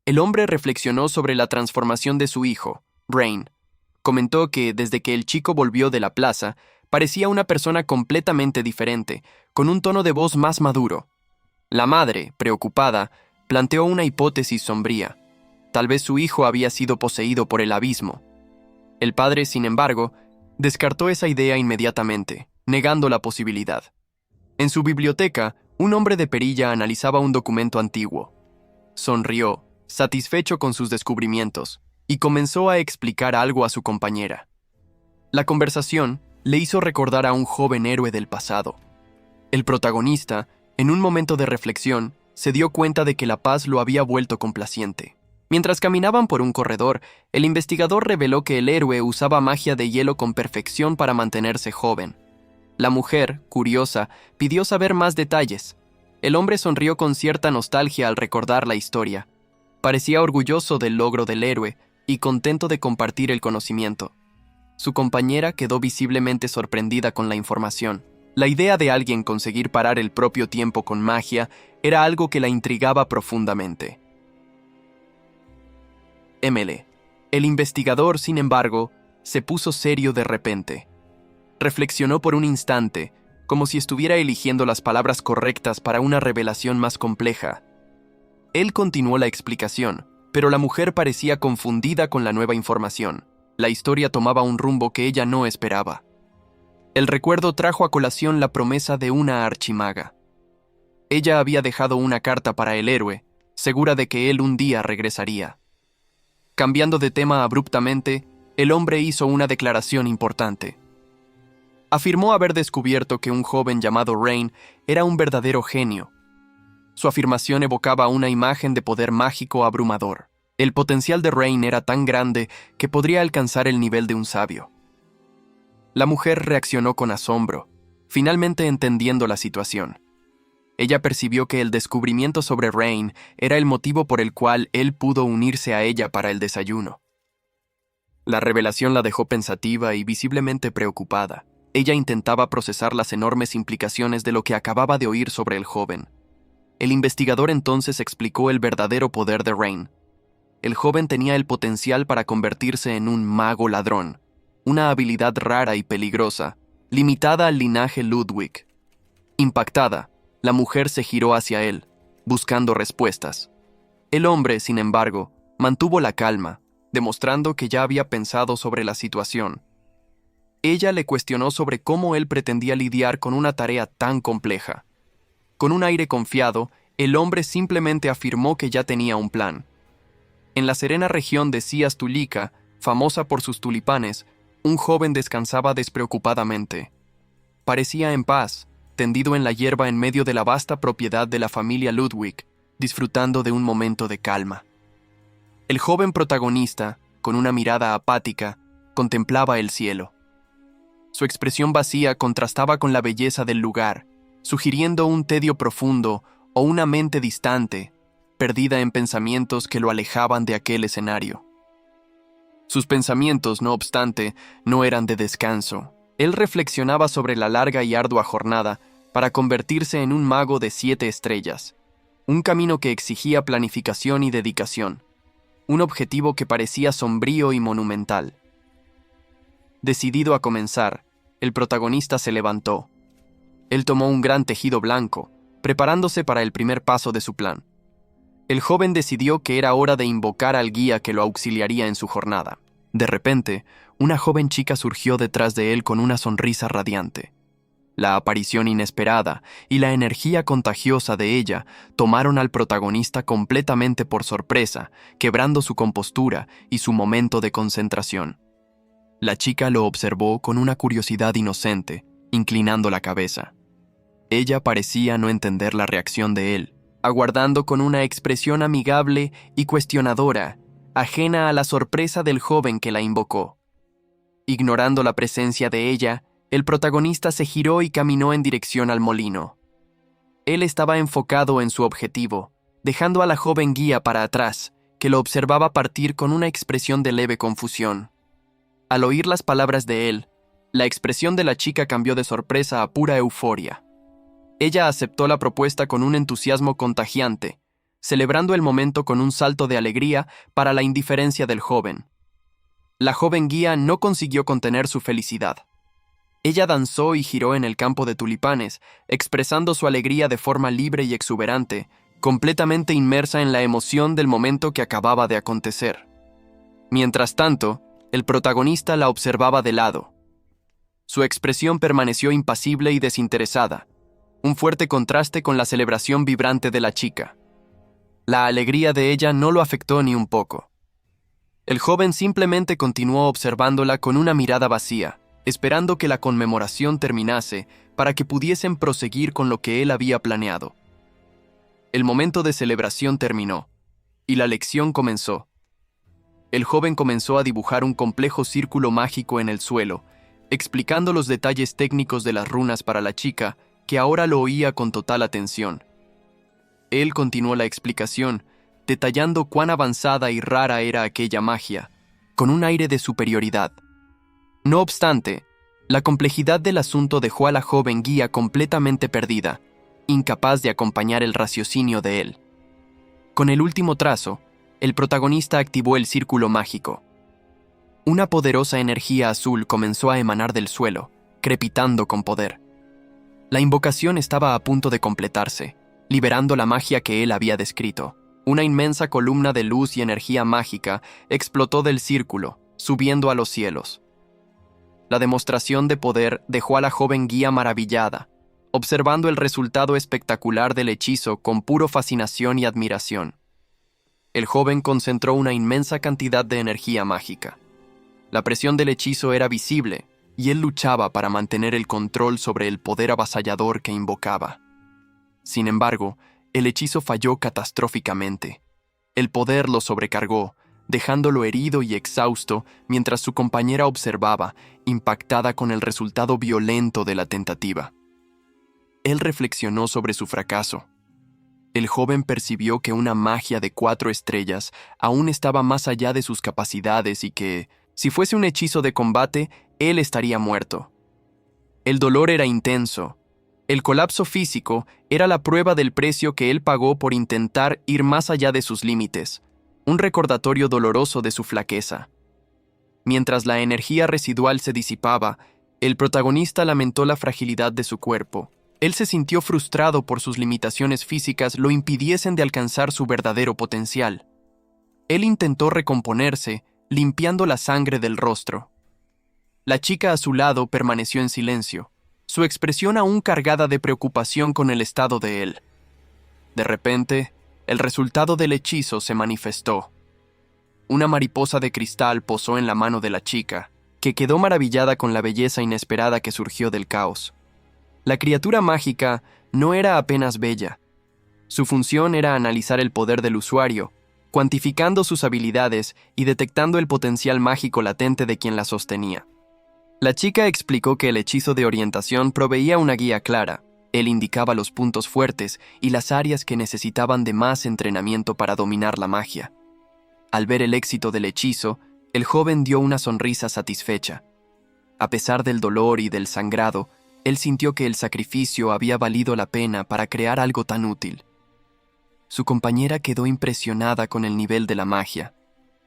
El hombre reflexionó sobre la transformación de su hijo, Rain. Comentó que, desde que el chico volvió de la plaza, parecía una persona completamente diferente, con un tono de voz más maduro. La madre, preocupada, planteó una hipótesis sombría. Tal vez su hijo había sido poseído por el abismo. El padre, sin embargo, descartó esa idea inmediatamente, negando la posibilidad. En su biblioteca, un hombre de perilla analizaba un documento antiguo. Sonrió, satisfecho con sus descubrimientos, y comenzó a explicar algo a su compañera. La conversación le hizo recordar a un joven héroe del pasado. El protagonista, en un momento de reflexión, se dio cuenta de que la paz lo había vuelto complaciente. Mientras caminaban por un corredor, el investigador reveló que el héroe usaba magia de hielo con perfección para mantenerse joven. La mujer, curiosa, pidió saber más detalles. El hombre sonrió con cierta nostalgia al recordar la historia. Parecía orgulloso del logro del héroe y contento de compartir el conocimiento. Su compañera quedó visiblemente sorprendida con la información. La idea de alguien conseguir parar el propio tiempo con magia era algo que la intrigaba profundamente. Emily. El investigador, sin embargo, se puso serio de repente. Reflexionó por un instante, como si estuviera eligiendo las palabras correctas para una revelación más compleja. Él continuó la explicación, pero la mujer parecía confundida con la nueva información. La historia tomaba un rumbo que ella no esperaba. El recuerdo trajo a colación la promesa de una archimaga. Ella había dejado una carta para el héroe, segura de que él un día regresaría. Cambiando de tema abruptamente, el hombre hizo una declaración importante. Afirmó haber descubierto que un joven llamado Rain era un verdadero genio. Su afirmación evocaba una imagen de poder mágico abrumador. El potencial de Rain era tan grande que podría alcanzar el nivel de un sabio. La mujer reaccionó con asombro, finalmente entendiendo la situación. Ella percibió que el descubrimiento sobre Rain era el motivo por el cual él pudo unirse a ella para el desayuno. La revelación la dejó pensativa y visiblemente preocupada. Ella intentaba procesar las enormes implicaciones de lo que acababa de oír sobre el joven. El investigador entonces explicó el verdadero poder de Rain. El joven tenía el potencial para convertirse en un mago ladrón, una habilidad rara y peligrosa, limitada al linaje Ludwig. Impactada, la mujer se giró hacia él, buscando respuestas. El hombre, sin embargo, mantuvo la calma, demostrando que ya había pensado sobre la situación. Ella le cuestionó sobre cómo él pretendía lidiar con una tarea tan compleja. Con un aire confiado, el hombre simplemente afirmó que ya tenía un plan. En la serena región de Sias Tulica, famosa por sus tulipanes, un joven descansaba despreocupadamente. Parecía en paz, tendido en la hierba en medio de la vasta propiedad de la familia Ludwig, disfrutando de un momento de calma. El joven protagonista, con una mirada apática, contemplaba el cielo. Su expresión vacía contrastaba con la belleza del lugar, sugiriendo un tedio profundo o una mente distante, perdida en pensamientos que lo alejaban de aquel escenario. Sus pensamientos, no obstante, no eran de descanso. Él reflexionaba sobre la larga y ardua jornada para convertirse en un mago de 7 estrellas, un camino que exigía planificación y dedicación, un objetivo que parecía sombrío y monumental. Decidido a comenzar, el protagonista se levantó. Él tomó un gran tejido blanco, preparándose para el primer paso de su plan. El joven decidió que era hora de invocar al guía que lo auxiliaría en su jornada. De repente, una joven chica surgió detrás de él con una sonrisa radiante. La aparición inesperada y la energía contagiosa de ella tomaron al protagonista completamente por sorpresa, quebrando su compostura y su momento de concentración. La chica lo observó con una curiosidad inocente, inclinando la cabeza. Ella parecía no entender la reacción de él, aguardando con una expresión amigable y cuestionadora, ajena a la sorpresa del joven que la invocó. Ignorando la presencia de ella, el protagonista se giró y caminó en dirección al molino. Él estaba enfocado en su objetivo, dejando a la joven guía para atrás, que lo observaba partir con una expresión de leve confusión. Al oír las palabras de él, La expresión de la chica cambió de sorpresa a pura euforia. Ella aceptó la propuesta con un entusiasmo contagiante, celebrando el momento con un salto de alegría para la indiferencia del joven. La joven guía no consiguió contener su felicidad. Ella danzó y giró en el campo de tulipanes, expresando su alegría de forma libre y exuberante, completamente inmersa en la emoción del momento que acababa de acontecer. Mientras tanto, el protagonista la observaba de lado. Su expresión permaneció impasible y desinteresada, un fuerte contraste con la celebración vibrante de la chica. La alegría de ella no lo afectó ni un poco. El joven simplemente continuó observándola con una mirada vacía, esperando que la conmemoración terminase para que pudiesen proseguir con lo que él había planeado. El momento de celebración terminó, y la lección comenzó. El joven comenzó a dibujar un complejo círculo mágico en el suelo, explicando los detalles técnicos de las runas para la chica, que ahora lo oía con total atención. Él continuó la explicación, detallando cuán avanzada y rara era aquella magia, con un aire de superioridad. No obstante, la complejidad del asunto dejó a la joven guía completamente perdida, incapaz de acompañar el raciocinio de él. Con el último trazo, el protagonista activó el círculo mágico. Una poderosa energía azul comenzó a emanar del suelo, crepitando con poder. La invocación estaba a punto de completarse, liberando la magia que él había descrito. Una inmensa columna de luz y energía mágica explotó del círculo, subiendo a los cielos. La demostración de poder dejó a la joven guía maravillada, observando el resultado espectacular del hechizo con pura fascinación y admiración. El joven concentró una inmensa cantidad de energía mágica. La presión del hechizo era visible, y él luchaba para mantener el control sobre el poder avasallador que invocaba. Sin embargo, el hechizo falló catastróficamente. El poder lo sobrecargó, dejándolo herido y exhausto mientras su compañera observaba, impactada con el resultado violento de la tentativa. Él reflexionó sobre su fracaso. El joven percibió que una magia de 4 estrellas aún estaba más allá de sus capacidades y que, si fuese un hechizo de combate, él estaría muerto. El dolor era intenso. El colapso físico era la prueba del precio que él pagó por intentar ir más allá de sus límites, un recordatorio doloroso de su flaqueza. Mientras la energía residual se disipaba, el protagonista lamentó la fragilidad de su cuerpo. Él se sintió frustrado por sus limitaciones físicas lo impidiesen de alcanzar su verdadero potencial. Él intentó recomponerse, limpiando la sangre del rostro. La chica a su lado permaneció en silencio, su expresión aún cargada de preocupación con el estado de él. De repente, el resultado del hechizo se manifestó. Una mariposa de cristal posó en la mano de la chica, que quedó maravillada con la belleza inesperada que surgió del caos. La criatura mágica no era apenas bella. Su función era analizar el poder del usuario, cuantificando sus habilidades y detectando el potencial mágico latente de quien la sostenía. La chica explicó que el hechizo de orientación proveía una guía clara. Él indicaba los puntos fuertes y las áreas que necesitaban de más entrenamiento para dominar la magia. Al ver el éxito del hechizo, el joven dio una sonrisa satisfecha. A pesar del dolor y del sangrado, él sintió que el sacrificio había valido la pena para crear algo tan útil. Su compañera quedó impresionada con el nivel de la magia.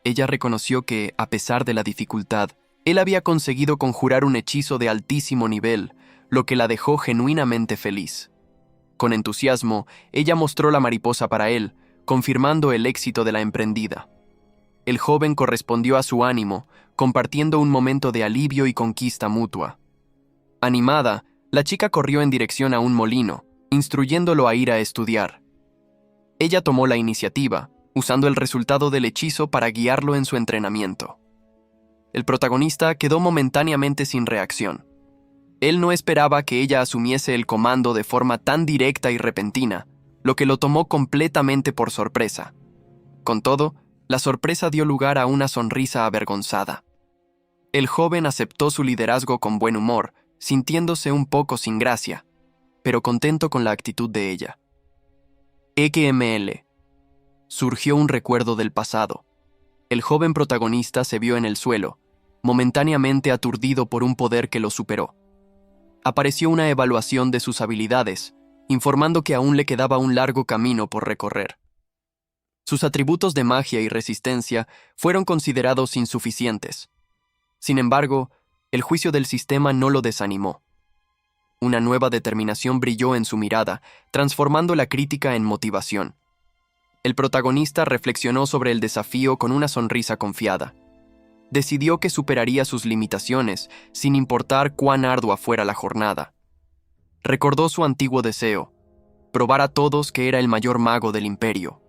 Ella reconoció que, a pesar de la dificultad, él había conseguido conjurar un hechizo de altísimo nivel, lo que la dejó genuinamente feliz. Con entusiasmo, ella mostró la mariposa para él, confirmando el éxito de la emprendida. El joven correspondió a su ánimo, compartiendo un momento de alivio y conquista mutua. Animada, la chica corrió en dirección a un molino, instruyéndolo a ir a estudiar. Ella tomó la iniciativa, usando el resultado del hechizo para guiarlo en su entrenamiento. El protagonista quedó momentáneamente sin reacción. Él no esperaba que ella asumiese el comando de forma tan directa y repentina, lo que lo tomó completamente por sorpresa. Con todo, la sorpresa dio lugar a una sonrisa avergonzada. El joven aceptó su liderazgo con buen humor, sintiéndose un poco sin gracia, pero contento con la actitud de ella. XML. Surgió un recuerdo del pasado. El joven protagonista se vio en el suelo, momentáneamente aturdido por un poder que lo superó. Apareció una evaluación de sus habilidades, informando que aún le quedaba un largo camino por recorrer. Sus atributos de magia y resistencia fueron considerados insuficientes. Sin embargo, el juicio del sistema no lo desanimó. Una nueva determinación brilló en su mirada, transformando la crítica en motivación. El protagonista reflexionó sobre el desafío con una sonrisa confiada. Decidió que superaría sus limitaciones, sin importar cuán ardua fuera la jornada. Recordó su antiguo deseo: probar a todos que era el mayor mago del imperio.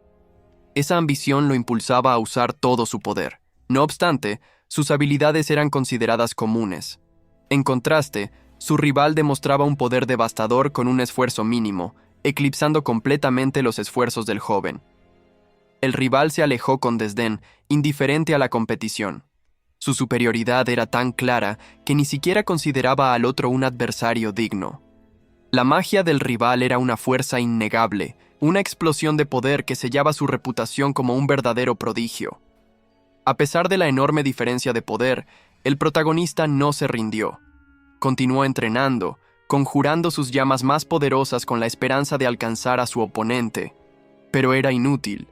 Esa ambición lo impulsaba a usar todo su poder. No obstante, sus habilidades eran consideradas comunes. En contraste, su rival demostraba un poder devastador con un esfuerzo mínimo, eclipsando completamente los esfuerzos del joven. El rival se alejó con desdén, indiferente a la competición. Su superioridad era tan clara que ni siquiera consideraba al otro un adversario digno. La magia del rival era una fuerza innegable, una explosión de poder que sellaba su reputación como un verdadero prodigio. A pesar de la enorme diferencia de poder, el protagonista no se rindió. Continuó entrenando, conjurando sus llamas más poderosas con la esperanza de alcanzar a su oponente. Pero era inútil.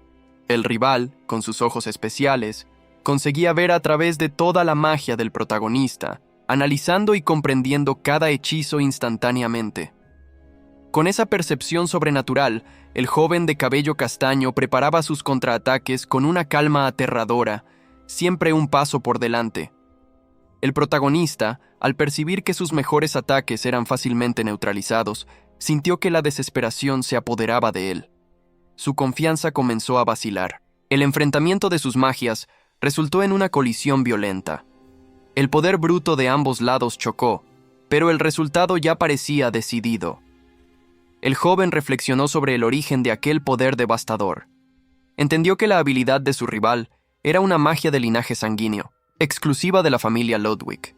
El rival, con sus ojos especiales, conseguía ver a través de toda la magia del protagonista, analizando y comprendiendo cada hechizo instantáneamente. Con esa percepción sobrenatural, el joven de cabello castaño preparaba sus contraataques con una calma aterradora, siempre un paso por delante. El protagonista, al percibir que sus mejores ataques eran fácilmente neutralizados, sintió que la desesperación se apoderaba de él. Su confianza comenzó a vacilar. El enfrentamiento de sus magias resultó en una colisión violenta. El poder bruto de ambos lados chocó, pero el resultado ya parecía decidido. El joven reflexionó sobre el origen de aquel poder devastador. Entendió que la habilidad de su rival era una magia de linaje sanguíneo, exclusiva de la familia Ludwig.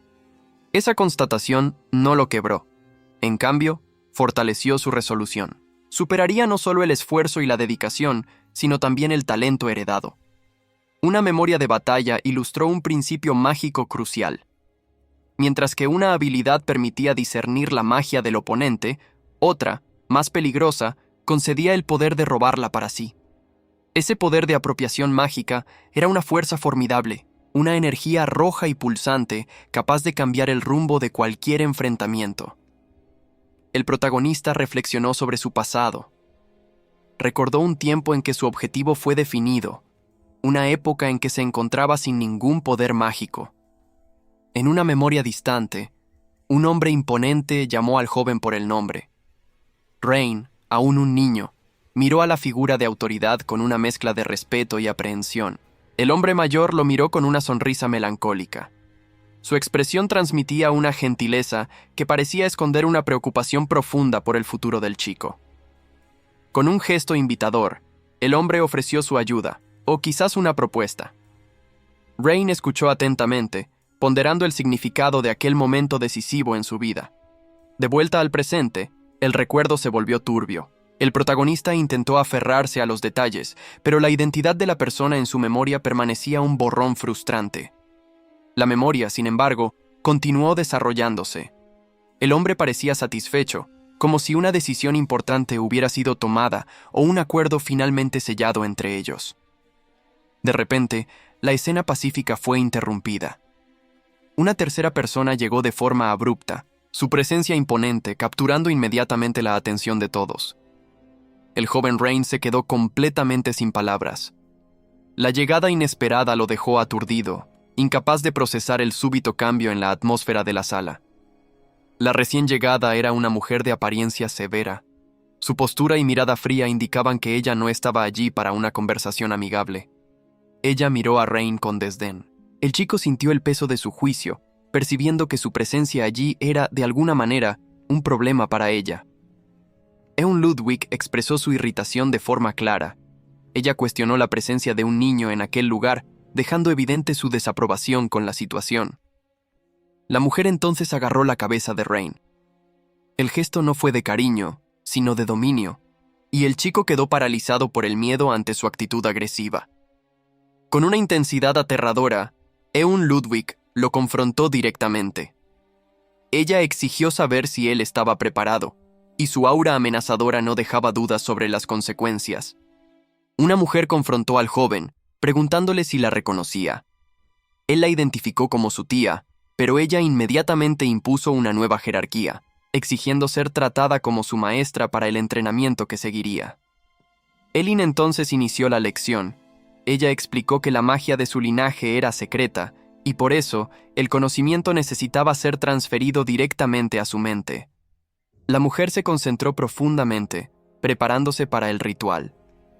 Esa constatación no lo quebró. En cambio, fortaleció su resolución. Superaría no solo el esfuerzo y la dedicación, sino también el talento heredado. Una memoria de batalla ilustró un principio mágico crucial. Mientras que una habilidad permitía discernir la magia del oponente, otra, más peligrosa, concedía el poder de robarla para sí. Ese poder de apropiación mágica era una fuerza formidable, una energía roja y pulsante capaz de cambiar el rumbo de cualquier enfrentamiento. El protagonista reflexionó sobre su pasado. Recordó un tiempo en que su objetivo fue definido, una época en que se encontraba sin ningún poder mágico. En una memoria distante, un hombre imponente llamó al joven por el nombre. Rain, aún un niño, miró a la figura de autoridad con una mezcla de respeto y aprehensión. El hombre mayor lo miró con una sonrisa melancólica. Su expresión transmitía una gentileza que parecía esconder una preocupación profunda por el futuro del chico. Con un gesto invitador, el hombre ofreció su ayuda, o quizás una propuesta. Rain escuchó atentamente, ponderando el significado de aquel momento decisivo en su vida. De vuelta al presente, el recuerdo se volvió turbio. El protagonista intentó aferrarse a los detalles, pero la identidad de la persona en su memoria permanecía un borrón frustrante. La memoria, sin embargo, continuó desarrollándose. El hombre parecía satisfecho, como si una decisión importante hubiera sido tomada o un acuerdo finalmente sellado entre ellos. De repente, la escena pacífica fue interrumpida. Una tercera persona llegó de forma abrupta, su presencia imponente capturando inmediatamente la atención de todos. El joven Rain se quedó completamente sin palabras. La llegada inesperada lo dejó aturdido, incapaz de procesar el súbito cambio en la atmósfera de la sala. La recién llegada era una mujer de apariencia severa. Su postura y mirada fría indicaban que ella no estaba allí para una conversación amigable. Ella miró a Rain con desdén. El chico sintió el peso de su juicio, percibiendo que su presencia allí era, de alguna manera, un problema para ella. Eun Ludwig expresó su irritación de forma clara. Ella cuestionó la presencia de un niño en aquel lugar, dejando evidente su desaprobación con la situación. La mujer entonces agarró la cabeza de Rain. El gesto no fue de cariño, sino de dominio, y el chico quedó paralizado por el miedo ante su actitud agresiva. Con una intensidad aterradora, Eun Ludwig lo confrontó directamente. Ella exigió saber si él estaba preparado, y su aura amenazadora no dejaba dudas sobre las consecuencias. Una mujer confrontó al joven, preguntándole si la reconocía. Él la identificó como su tía, pero ella inmediatamente impuso una nueva jerarquía, exigiendo ser tratada como su maestra para el entrenamiento que seguiría. Elin entonces inició la lección. Ella explicó que la magia de su linaje era secreta, y por eso el conocimiento necesitaba ser transferido directamente a su mente. La mujer se concentró profundamente, preparándose para el ritual.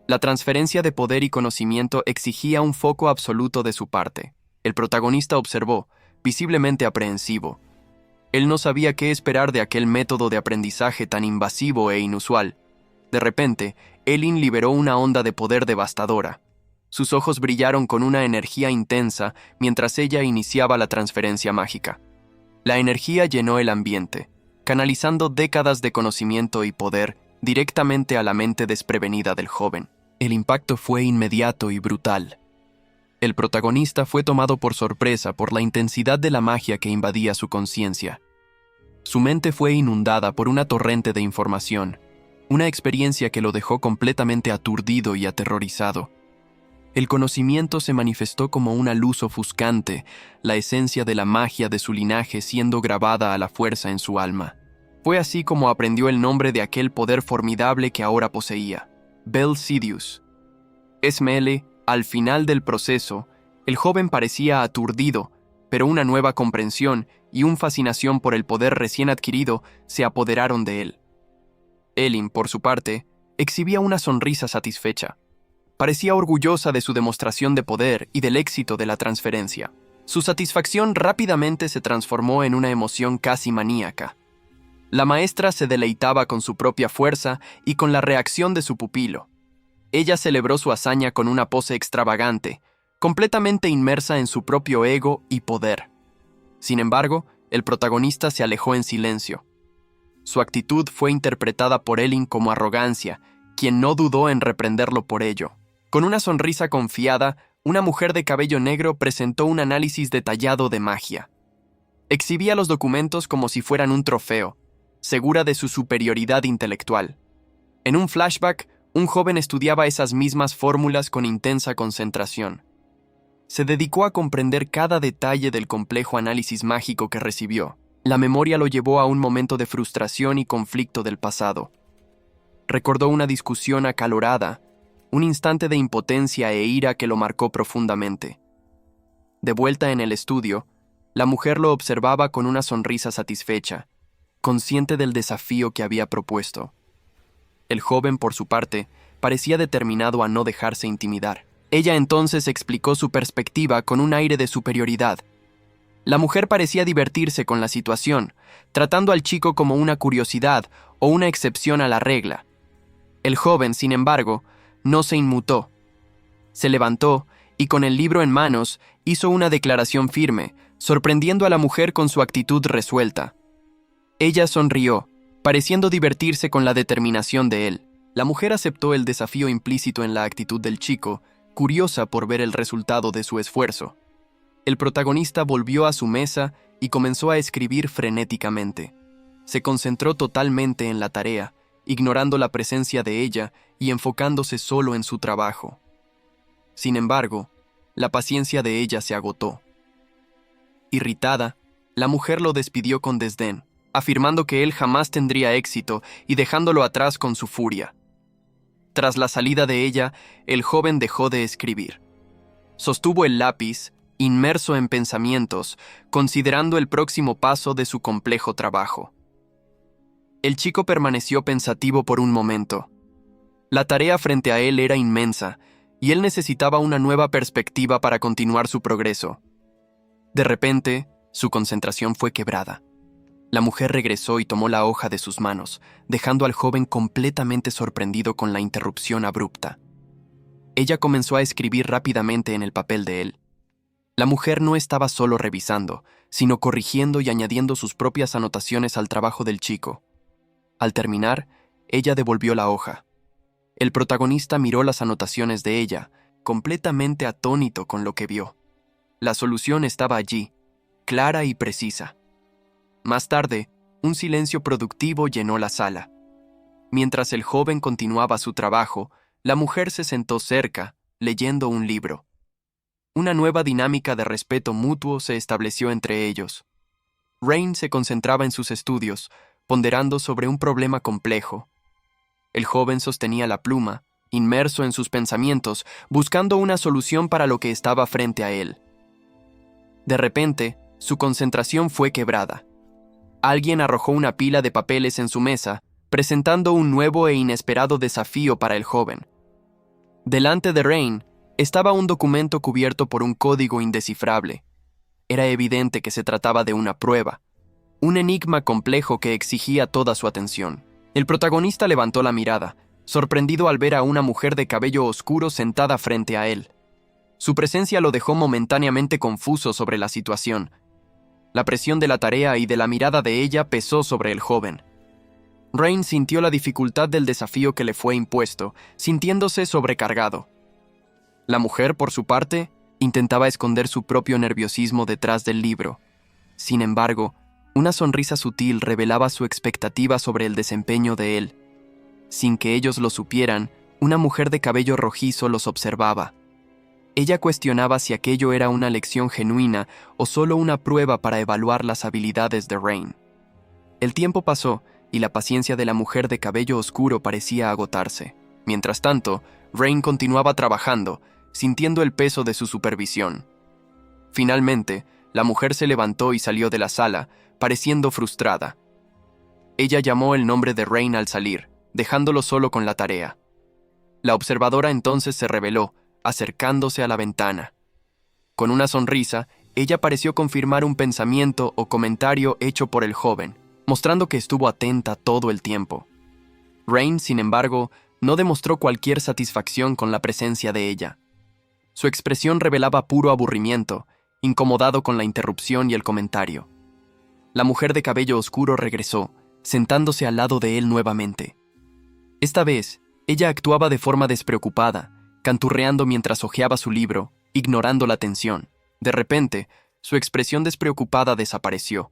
La transferencia de poder y conocimiento exigía un foco absoluto de su parte. El protagonista observó, visiblemente aprehensivo. Él no sabía qué esperar de aquel método de aprendizaje tan invasivo e inusual. De repente, Elin liberó una onda de poder devastadora. Sus ojos brillaron con una energía intensa mientras ella iniciaba la transferencia mágica. La energía llenó el ambiente, canalizando décadas de conocimiento y poder directamente a la mente desprevenida del joven. El impacto fue inmediato y brutal. El protagonista fue tomado por sorpresa por la intensidad de la magia que invadía su conciencia. Su mente fue inundada por una torrente de información, una experiencia que lo dejó completamente aturdido y aterrorizado. El conocimiento se manifestó como una luz ofuscante, la esencia de la magia de su linaje siendo grabada a la fuerza en su alma. Fue así como aprendió el nombre de aquel poder formidable que ahora poseía, Bel Sidious. Esmele, al final del proceso, el joven parecía aturdido, pero una nueva comprensión y una fascinación por el poder recién adquirido se apoderaron de él. Elin, por su parte, exhibía una sonrisa satisfecha. Parecía orgullosa de su demostración de poder y del éxito de la transferencia. Su satisfacción rápidamente se transformó en una emoción casi maníaca. La maestra se deleitaba con su propia fuerza y con la reacción de su pupilo. Ella celebró su hazaña con una pose extravagante, completamente inmersa en su propio ego y poder. Sin embargo, el protagonista se alejó en silencio. Su actitud fue interpretada por Elin como arrogancia, quien no dudó en reprenderlo por ello. Con una sonrisa confiada, una mujer de cabello negro presentó un análisis detallado de magia. Exhibía los documentos como si fueran un trofeo, segura de su superioridad intelectual. En un flashback, un joven estudiaba esas mismas fórmulas con intensa concentración. Se dedicó a comprender cada detalle del complejo análisis mágico que recibió. La memoria lo llevó a un momento de frustración y conflicto del pasado. Recordó una discusión acalorada, un instante de impotencia e ira que lo marcó profundamente. De vuelta en el estudio, la mujer lo observaba con una sonrisa satisfecha, consciente del desafío que había propuesto. El joven, por su parte, parecía determinado a no dejarse intimidar. Ella entonces explicó su perspectiva con un aire de superioridad. La mujer parecía divertirse con la situación, tratando al chico como una curiosidad o una excepción a la regla. El joven, sin embargo, no se inmutó. Se levantó y con el libro en manos hizo una declaración firme, sorprendiendo a la mujer con su actitud resuelta. Ella sonrió, pareciendo divertirse con la determinación de él. La mujer aceptó el desafío implícito en la actitud del chico, curiosa por ver el resultado de su esfuerzo. El protagonista volvió a su mesa y comenzó a escribir frenéticamente. Se concentró totalmente en la tarea, ignorando la presencia de ella y enfocándose solo en su trabajo. Sin embargo, la paciencia de ella se agotó. Irritada, la mujer lo despidió con desdén, afirmando que él jamás tendría éxito y dejándolo atrás con su furia. Tras la salida de ella, el joven dejó de escribir. Sostuvo el lápiz, inmerso en pensamientos, considerando el próximo paso de su complejo trabajo. El chico permaneció pensativo por un momento. La tarea frente a él era inmensa, y él necesitaba una nueva perspectiva para continuar su progreso. De repente, su concentración fue quebrada. La mujer regresó y tomó la hoja de sus manos, dejando al joven completamente sorprendido con la interrupción abrupta. Ella comenzó a escribir rápidamente en el papel de él. La mujer no estaba solo revisando, sino corrigiendo y añadiendo sus propias anotaciones al trabajo del chico. Al terminar, ella devolvió la hoja. El protagonista miró las anotaciones de ella, completamente atónito con lo que vio. La solución estaba allí, clara y precisa. Más tarde, un silencio productivo llenó la sala. Mientras el joven continuaba su trabajo, la mujer se sentó cerca, leyendo un libro. Una nueva dinámica de respeto mutuo se estableció entre ellos. Rain se concentraba en sus estudios, ponderando sobre un problema complejo. El joven sostenía la pluma, inmerso en sus pensamientos, buscando una solución para lo que estaba frente a él. De repente, su concentración fue quebrada. Alguien arrojó una pila de papeles en su mesa, presentando un nuevo e inesperado desafío para el joven. Delante de Rain estaba un documento cubierto por un código indescifrable. Era evidente que se trataba de una prueba, un enigma complejo que exigía toda su atención. El protagonista levantó la mirada, sorprendido al ver a una mujer de cabello oscuro sentada frente a él. Su presencia lo dejó momentáneamente confuso sobre la situación. La presión de la tarea y de la mirada de ella pesó sobre el joven. Rain sintió la dificultad del desafío que le fue impuesto, sintiéndose sobrecargado. La mujer, por su parte, intentaba esconder su propio nerviosismo detrás del libro. Sin embargo, una sonrisa sutil revelaba su expectativa sobre el desempeño de él. Sin que ellos lo supieran, una mujer de cabello rojizo los observaba. Ella cuestionaba si aquello era una lección genuina o solo una prueba para evaluar las habilidades de Rain. El tiempo pasó y la paciencia de la mujer de cabello oscuro parecía agotarse. Mientras tanto, Rain continuaba trabajando, sintiendo el peso de su supervisión. Finalmente, la mujer se levantó y salió de la sala, pareciendo frustrada. Ella llamó el nombre de Rain al salir, dejándolo solo con la tarea. La observadora entonces se reveló, acercándose a la ventana. Con una sonrisa, ella pareció confirmar un pensamiento o comentario hecho por el joven, mostrando que estuvo atenta todo el tiempo. Rain, sin embargo, no demostró cualquier satisfacción con la presencia de ella. Su expresión revelaba puro aburrimiento, incomodado con la interrupción y el comentario. La mujer de cabello oscuro regresó, sentándose al lado de él nuevamente. Esta vez, ella actuaba de forma despreocupada, canturreando mientras hojeaba su libro, ignorando la tensión. De repente, su expresión despreocupada desapareció.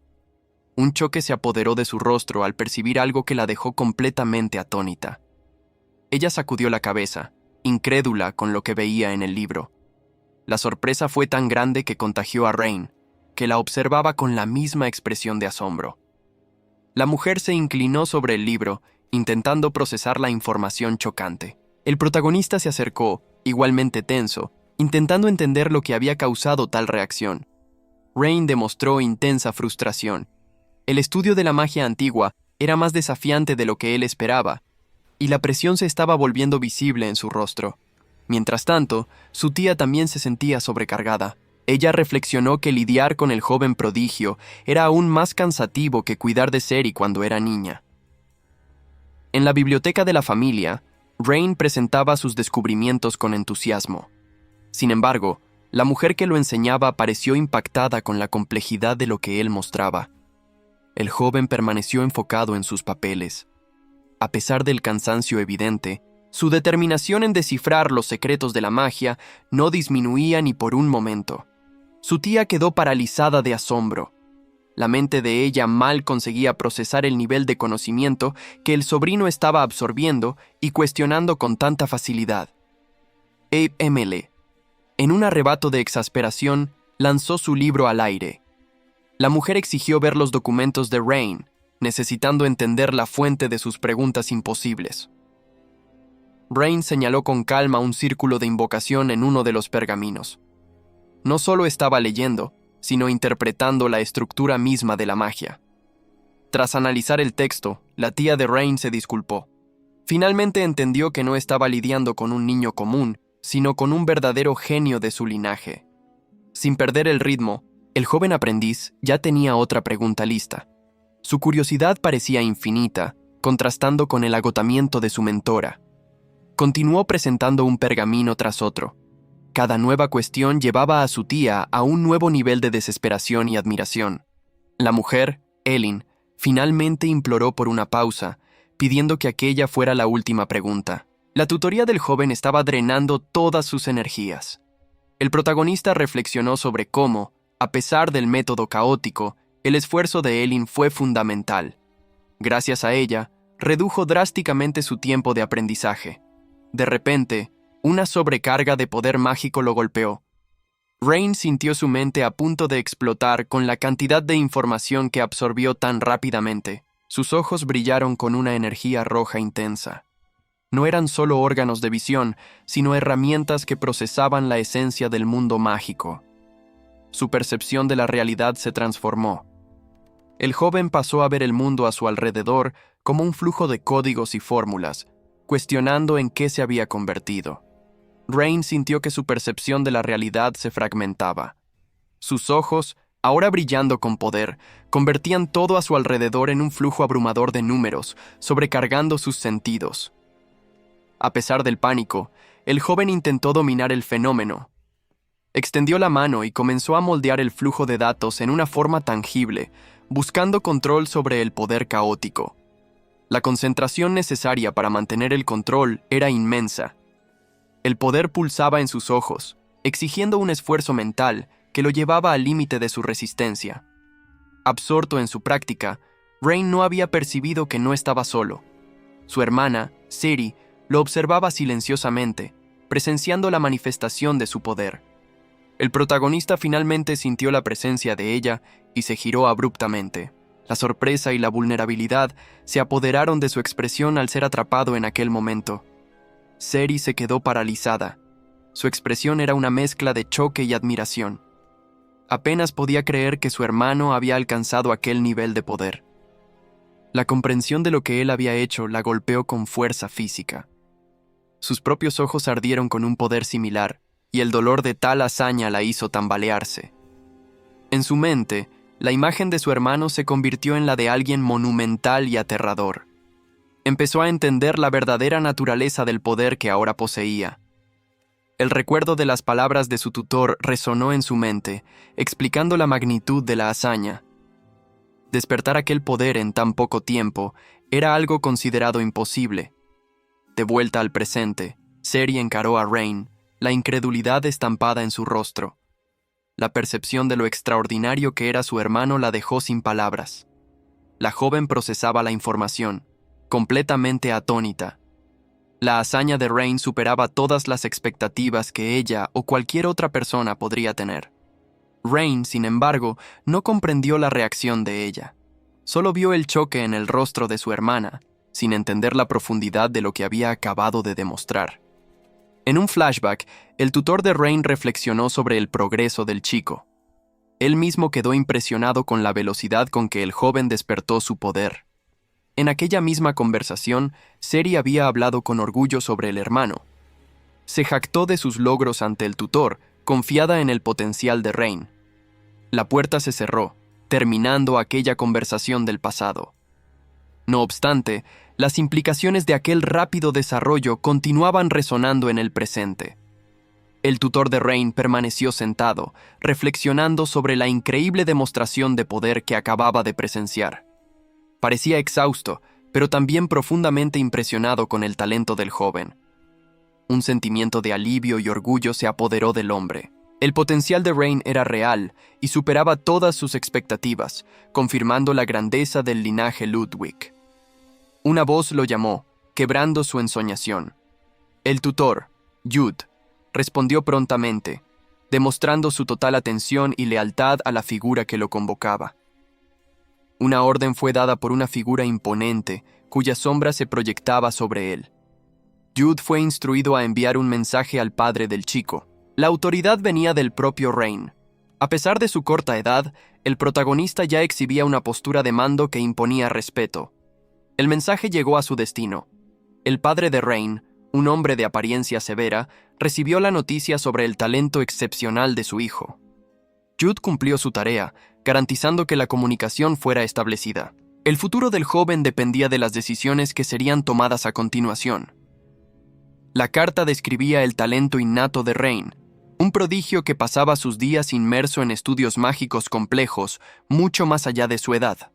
Un choque se apoderó de su rostro al percibir algo que la dejó completamente atónita. Ella sacudió la cabeza, incrédula con lo que veía en el libro. La sorpresa fue tan grande que contagió a Rain, que la observaba con la misma expresión de asombro. La mujer se inclinó sobre el libro, intentando procesar la información chocante. El protagonista se acercó, igualmente tenso, intentando entender lo que había causado tal reacción. Rain demostró intensa frustración. El estudio de la magia antigua era más desafiante de lo que él esperaba, y la presión se estaba volviendo visible en su rostro. Mientras tanto, su tía también se sentía sobrecargada. Ella reflexionó que lidiar con el joven prodigio era aún más cansativo que cuidar de Seri cuando era niña. En la biblioteca de la familia, Rain presentaba sus descubrimientos con entusiasmo. Sin embargo, la mujer que lo enseñaba pareció impactada con la complejidad de lo que él mostraba. El joven permaneció enfocado en sus papeles. A pesar del cansancio evidente, su determinación en descifrar los secretos de la magia no disminuía ni por un momento. Su tía quedó paralizada de asombro. La mente de ella mal conseguía procesar el nivel de conocimiento que el sobrino estaba absorbiendo y cuestionando con tanta facilidad. Abe Emele, en un arrebato de exasperación, lanzó su libro al aire. La mujer exigió ver los documentos de Rain, necesitando entender la fuente de sus preguntas imposibles. Rain señaló con calma un círculo de invocación en uno de los pergaminos. No solo estaba leyendo, sino interpretando la estructura misma de la magia. Tras analizar el texto, la tía de Rain se disculpó. Finalmente entendió que no estaba lidiando con un niño común, sino con un verdadero genio de su linaje. Sin perder el ritmo, el joven aprendiz ya tenía otra pregunta lista. Su curiosidad parecía infinita, contrastando con el agotamiento de su mentora. Continuó presentando un pergamino tras otro. Cada nueva cuestión llevaba a su tía a un nuevo nivel de desesperación y admiración. La mujer, Elin, finalmente imploró por una pausa, pidiendo que aquella fuera la última pregunta. La tutoría del joven estaba drenando todas sus energías. El protagonista reflexionó sobre cómo, A pesar del método caótico, el esfuerzo de Elin fue fundamental. Gracias a ella, redujo drásticamente su tiempo de aprendizaje. De repente, una sobrecarga de poder mágico lo golpeó. Rain sintió su mente a punto de explotar con la cantidad de información que absorbió tan rápidamente. Sus ojos brillaron con una energía roja intensa. No eran solo órganos de visión, sino herramientas que procesaban la esencia del mundo mágico. Su percepción de la realidad se transformó. El joven pasó a ver el mundo a su alrededor como un flujo de códigos y fórmulas, cuestionando en qué se había convertido. Rain sintió que su percepción de la realidad se fragmentaba. Sus ojos, ahora brillando con poder, convertían todo a su alrededor en un flujo abrumador de números, sobrecargando sus sentidos. A pesar del pánico, el joven intentó dominar el fenómeno. Extendió la mano y comenzó a moldear el flujo de datos en una forma tangible, buscando control sobre el poder caótico. La concentración necesaria para mantener el control era inmensa. El poder pulsaba en sus ojos, exigiendo un esfuerzo mental que lo llevaba al límite de su resistencia. Absorto en su práctica, Rain no había percibido que no estaba solo. Su hermana, Seri, lo observaba silenciosamente, presenciando la manifestación de su poder. El protagonista finalmente sintió la presencia de ella y se giró abruptamente. La sorpresa y la vulnerabilidad se apoderaron de su expresión al ser atrapado en aquel momento. Seri se quedó paralizada. Su expresión era una mezcla de choque y admiración. Apenas podía creer que su hermano había alcanzado aquel nivel de poder. La comprensión de lo que él había hecho la golpeó con fuerza física. Sus propios ojos ardieron con un poder similar, y el dolor de tal hazaña la hizo tambalearse. En su mente, la imagen de su hermano se convirtió en la de alguien monumental y aterrador. Empezó a entender la verdadera naturaleza del poder que ahora poseía. El recuerdo de las palabras de su tutor resonó en su mente, explicando la magnitud de la hazaña. Despertar aquel poder en tan poco tiempo era algo considerado imposible. De vuelta al presente, Seri encaró a Rain, la incredulidad estampada en su rostro. La percepción de lo extraordinario que era su hermano la dejó sin palabras. La joven procesaba la información, completamente atónita. La hazaña de Rain superaba todas las expectativas que ella o cualquier otra persona podría tener. Rain, sin embargo, no comprendió la reacción de ella. Solo vio el choque en el rostro de su hermana, sin entender la profundidad de lo que había acabado de demostrar. En un flashback, el tutor de Rain reflexionó sobre el progreso del chico. Él mismo quedó impresionado con la velocidad con que el joven despertó su poder. En aquella misma conversación, Seri había hablado con orgullo sobre el hermano. Se jactó de sus logros ante el tutor, confiada en el potencial de Rain. La puerta se cerró, terminando aquella conversación del pasado. No obstante, las implicaciones de aquel rápido desarrollo continuaban resonando en el presente. El tutor de Rain permaneció sentado, reflexionando sobre la increíble demostración de poder que acababa de presenciar. Parecía exhausto, pero también profundamente impresionado con el talento del joven. Un sentimiento de alivio y orgullo se apoderó del hombre. El potencial de Rain era real y superaba todas sus expectativas, confirmando la grandeza del linaje Ludwig. Una voz lo llamó, quebrando su ensoñación. El tutor, Jude, respondió prontamente, demostrando su total atención y lealtad a la figura que lo convocaba. Una orden fue dada por una figura imponente, cuya sombra se proyectaba sobre él. Jude fue instruido a enviar un mensaje al padre del chico. La autoridad venía del propio Rain. A pesar de su corta edad, el protagonista ya exhibía una postura de mando que imponía respeto. El mensaje llegó a su destino. El padre de Rain, un hombre de apariencia severa, recibió la noticia sobre el talento excepcional de su hijo. Jude cumplió su tarea, garantizando que la comunicación fuera establecida. El futuro del joven dependía de las decisiones que serían tomadas a continuación. La carta describía el talento innato de Rain, un prodigio que pasaba sus días inmerso en estudios mágicos complejos, mucho más allá de su edad.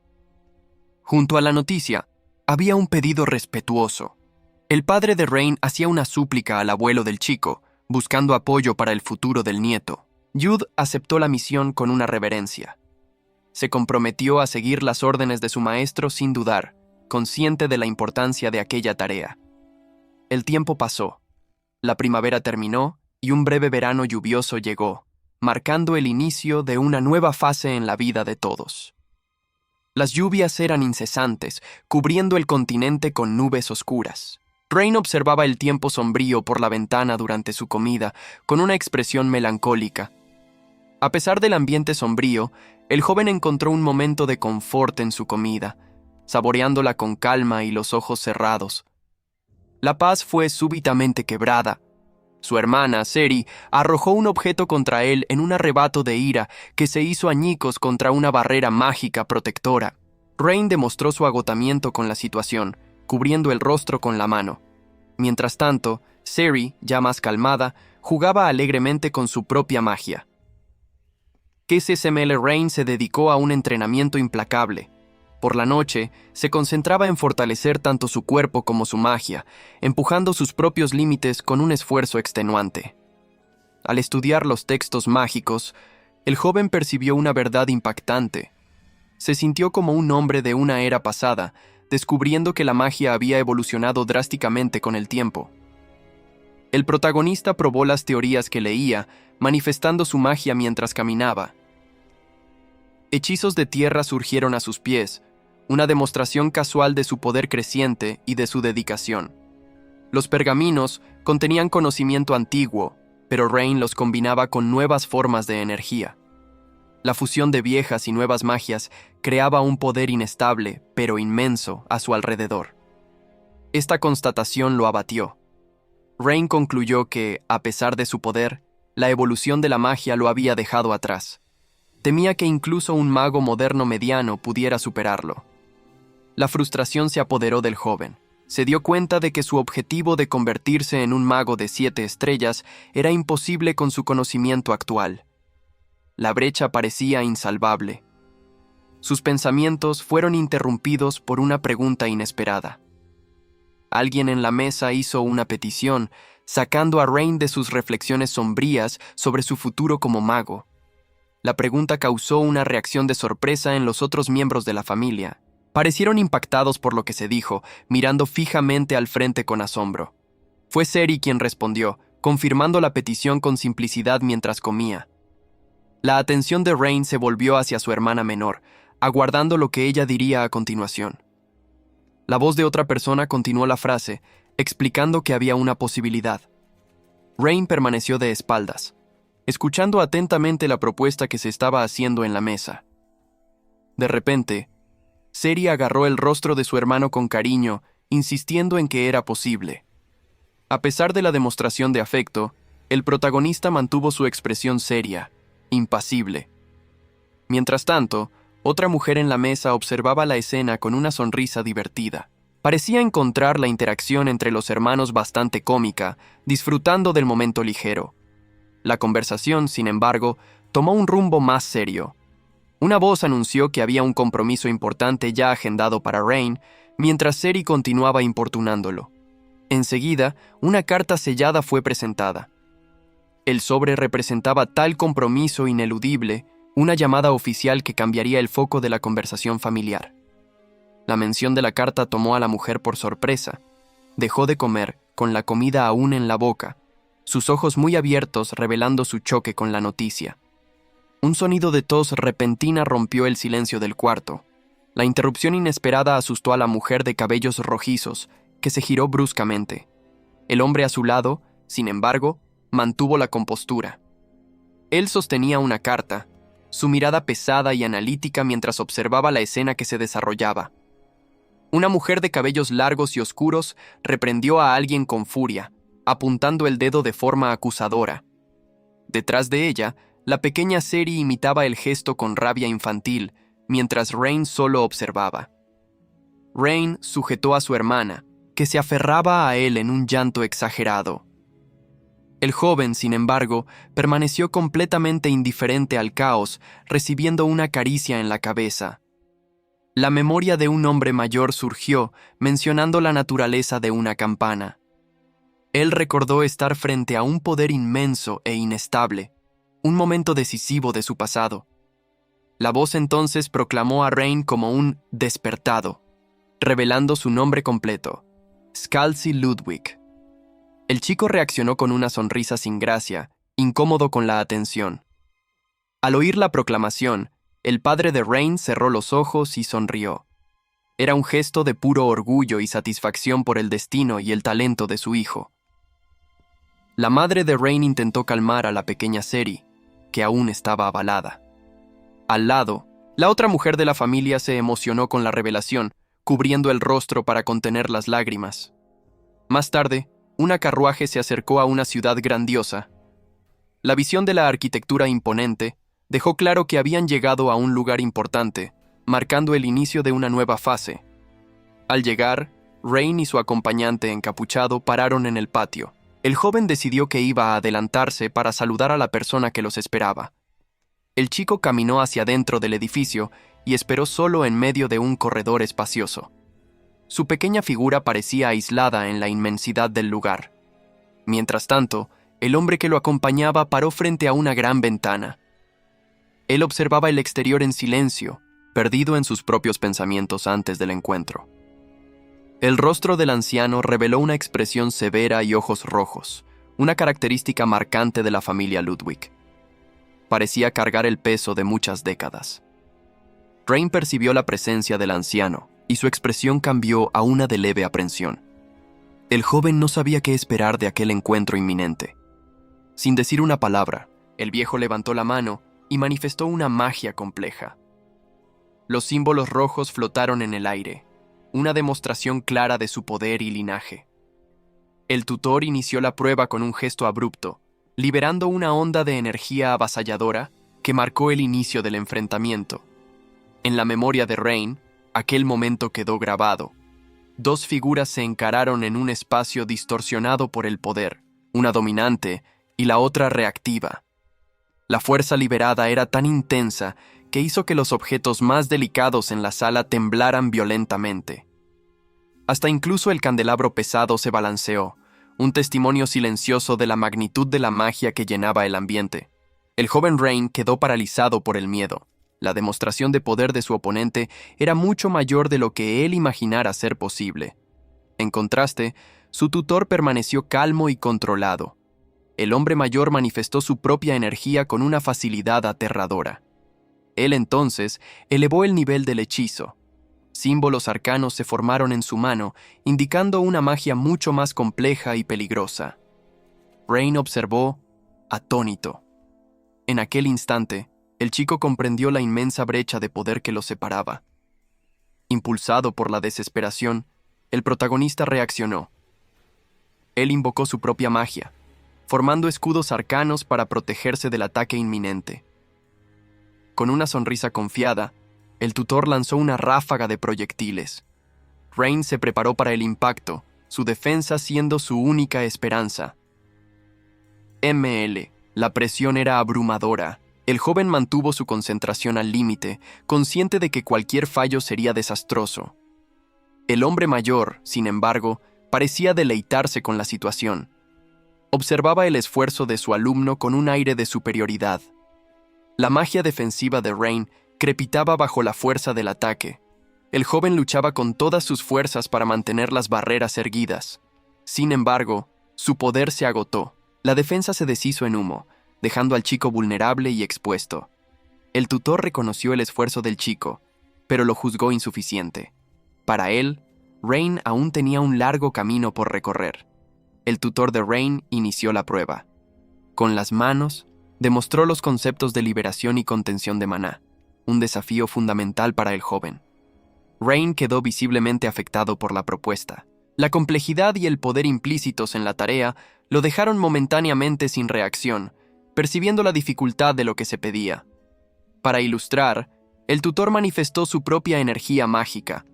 Junto a la noticia, había un pedido respetuoso. El padre de Rain hacía una súplica al abuelo del chico, buscando apoyo para el futuro del nieto. Jude aceptó la misión con una reverencia. Se comprometió a seguir las órdenes de su maestro sin dudar, consciente de la importancia de aquella tarea. El tiempo pasó. La primavera terminó y un breve verano lluvioso llegó, marcando el inicio de una nueva fase en la vida de todos. Las lluvias eran incesantes, cubriendo el continente con nubes oscuras. Rain observaba el tiempo sombrío por la ventana durante su comida, con una expresión melancólica. A pesar del ambiente sombrío, el joven encontró un momento de confort en su comida, saboreándola con calma y los ojos cerrados. La paz fue súbitamente quebrada. Su hermana, Seri, arrojó un objeto contra él en un arrebato de ira que se hizo añicos contra una barrera mágica protectora. Rain demostró su agotamiento con la situación, cubriendo el rostro con la mano. Mientras tanto, Seri, ya más calmada, jugaba alegremente con su propia magia. KSML Rain se dedicó a un entrenamiento implacable. Por la noche, se concentraba en fortalecer tanto su cuerpo como su magia, empujando sus propios límites con un esfuerzo extenuante. Al estudiar los textos mágicos, el joven percibió una verdad impactante. Se sintió como un hombre de una era pasada, descubriendo que la magia había evolucionado drásticamente con el tiempo. El protagonista probó las teorías que leía, manifestando su magia mientras caminaba. Hechizos de tierra surgieron a sus pies, una demostración casual de su poder creciente y de su dedicación. Los pergaminos contenían conocimiento antiguo, pero Rain los combinaba con nuevas formas de energía. La fusión de viejas y nuevas magias creaba un poder inestable, pero inmenso, a su alrededor. Esta constatación lo abatió. Rain concluyó que, a pesar de su poder, la evolución de la magia lo había dejado atrás. Temía que incluso un mago moderno mediano pudiera superarlo. La frustración se apoderó del joven. Se dio cuenta de que su objetivo de convertirse en un mago de 7 estrellas era imposible con su conocimiento actual. La brecha parecía insalvable. Sus pensamientos fueron interrumpidos por una pregunta inesperada. Alguien en la mesa hizo una petición, sacando a Rain de sus reflexiones sombrías sobre su futuro como mago. La pregunta causó una reacción de sorpresa en los otros miembros de la familia. Parecieron impactados por lo que se dijo, mirando fijamente al frente con asombro. Fue Seri quien respondió, confirmando la petición con simplicidad mientras comía. La atención de Rain se volvió hacia su hermana menor, aguardando lo que ella diría a continuación. La voz de otra persona continuó la frase, explicando que había una posibilidad. Rain permaneció de espaldas, escuchando atentamente la propuesta que se estaba haciendo en la mesa. De repente, Seri agarró el rostro de su hermano con cariño, insistiendo en que era posible. A pesar de la demostración de afecto, el protagonista mantuvo su expresión seria, impasible. Mientras tanto, otra mujer en la mesa observaba la escena con una sonrisa divertida. Parecía encontrar la interacción entre los hermanos bastante cómica, disfrutando del momento ligero. La conversación, sin embargo, tomó un rumbo más serio. Una voz anunció que había un compromiso importante ya agendado para Rain, mientras Seri continuaba importunándolo. Enseguida, una carta sellada fue presentada. El sobre representaba tal compromiso ineludible, una llamada oficial que cambiaría el foco de la conversación familiar. La mención de la carta tomó a la mujer por sorpresa. Dejó de comer, con la comida aún en la boca, sus ojos muy abiertos revelando su choque con la noticia. Un sonido de tos repentina rompió el silencio del cuarto. La interrupción inesperada asustó a la mujer de cabellos rojizos, que se giró bruscamente. El hombre a su lado, sin embargo, mantuvo la compostura. Él sostenía una carta, su mirada pesada y analítica mientras observaba la escena que se desarrollaba. Una mujer de cabellos largos y oscuros reprendió a alguien con furia, apuntando el dedo de forma acusadora. Detrás de ella, la pequeña Seri imitaba el gesto con rabia infantil, mientras Rain solo observaba. Rain sujetó a su hermana, que se aferraba a él en un llanto exagerado. El joven, sin embargo, permaneció completamente indiferente al caos, recibiendo una caricia en la cabeza. La memoria de un hombre mayor surgió, mencionando la naturaleza de una campana. Él recordó estar frente a un poder inmenso e inestable, un momento decisivo de su pasado. La voz entonces proclamó a Rain como un despertado, revelando su nombre completo, Scalzi Ludwig. El chico reaccionó con una sonrisa sin gracia, incómodo con la atención. Al oír la proclamación, el padre de Rain cerró los ojos y sonrió. Era un gesto de puro orgullo y satisfacción por el destino y el talento de su hijo. La madre de Rain intentó calmar a la pequeña Seri, que aún estaba abalada. Al lado, la otra mujer de la familia se emocionó con la revelación, cubriendo el rostro para contener las lágrimas. Más tarde, una carruaje se acercó a una ciudad grandiosa. La visión de la arquitectura imponente dejó claro que habían llegado a un lugar importante, marcando el inicio de una nueva fase. Al llegar, Rain y su acompañante encapuchado pararon en el patio. El joven decidió que iba a adelantarse para saludar a la persona que los esperaba. El chico caminó hacia dentro del edificio y esperó solo en medio de un corredor espacioso. Su pequeña figura parecía aislada en la inmensidad del lugar. Mientras tanto, el hombre que lo acompañaba paró frente a una gran ventana. Él observaba el exterior en silencio, perdido en sus propios pensamientos antes del encuentro. El rostro del anciano reveló una expresión severa y ojos rojos, una característica marcante de la familia Ludwig. Parecía cargar el peso de muchas décadas. Rain percibió la presencia del anciano y su expresión cambió a una de leve aprensión. El joven no sabía qué esperar de aquel encuentro inminente. Sin decir una palabra, el viejo levantó la mano y manifestó una magia compleja. Los símbolos rojos flotaron en el aire, una demostración clara de su poder y linaje. El tutor inició la prueba con un gesto abrupto, liberando una onda de energía avasalladora que marcó el inicio del enfrentamiento. En la memoria de Rain, aquel momento quedó grabado. Dos figuras se encararon en un espacio distorsionado por el poder, una dominante y la otra reactiva. La fuerza liberada era tan intensa que hizo que los objetos más delicados en la sala temblaran violentamente. Hasta incluso el candelabro pesado se balanceó, un testimonio silencioso de la magnitud de la magia que llenaba el ambiente. El joven Rain quedó paralizado por el miedo. La demostración de poder de su oponente era mucho mayor de lo que él imaginara ser posible. En contraste, su tutor permaneció calmo y controlado. El hombre mayor manifestó su propia energía con una facilidad aterradora. Él entonces elevó el nivel del hechizo. Símbolos arcanos se formaron en su mano, indicando una magia mucho más compleja y peligrosa. Rain observó, atónito. En aquel instante, el chico comprendió la inmensa brecha de poder que los separaba. Impulsado por la desesperación, el protagonista reaccionó. Él invocó su propia magia, formando escudos arcanos para protegerse del ataque inminente. Con una sonrisa confiada, el tutor lanzó una ráfaga de proyectiles. Rain se preparó para el impacto, su defensa siendo su única esperanza. La presión era abrumadora. El joven mantuvo su concentración al límite, consciente de que cualquier fallo sería desastroso. El hombre mayor, sin embargo, parecía deleitarse con la situación. Observaba el esfuerzo de su alumno con un aire de superioridad. La magia defensiva de Rain crepitaba bajo la fuerza del ataque. El joven luchaba con todas sus fuerzas para mantener las barreras erguidas. Sin embargo, su poder se agotó. La defensa se deshizo en humo, dejando al chico vulnerable y expuesto. El tutor reconoció el esfuerzo del chico, pero lo juzgó insuficiente. Para él, Rain aún tenía un largo camino por recorrer. El tutor de Rain inició la prueba. Con las manos, demostró los conceptos de liberación y contención de maná, un desafío fundamental para el joven. Rain quedó visiblemente afectado por la propuesta. La complejidad y el poder implícitos en la tarea lo dejaron momentáneamente sin reacción, percibiendo la dificultad de lo que se pedía. Para ilustrar, el tutor manifestó su propia energía mágica.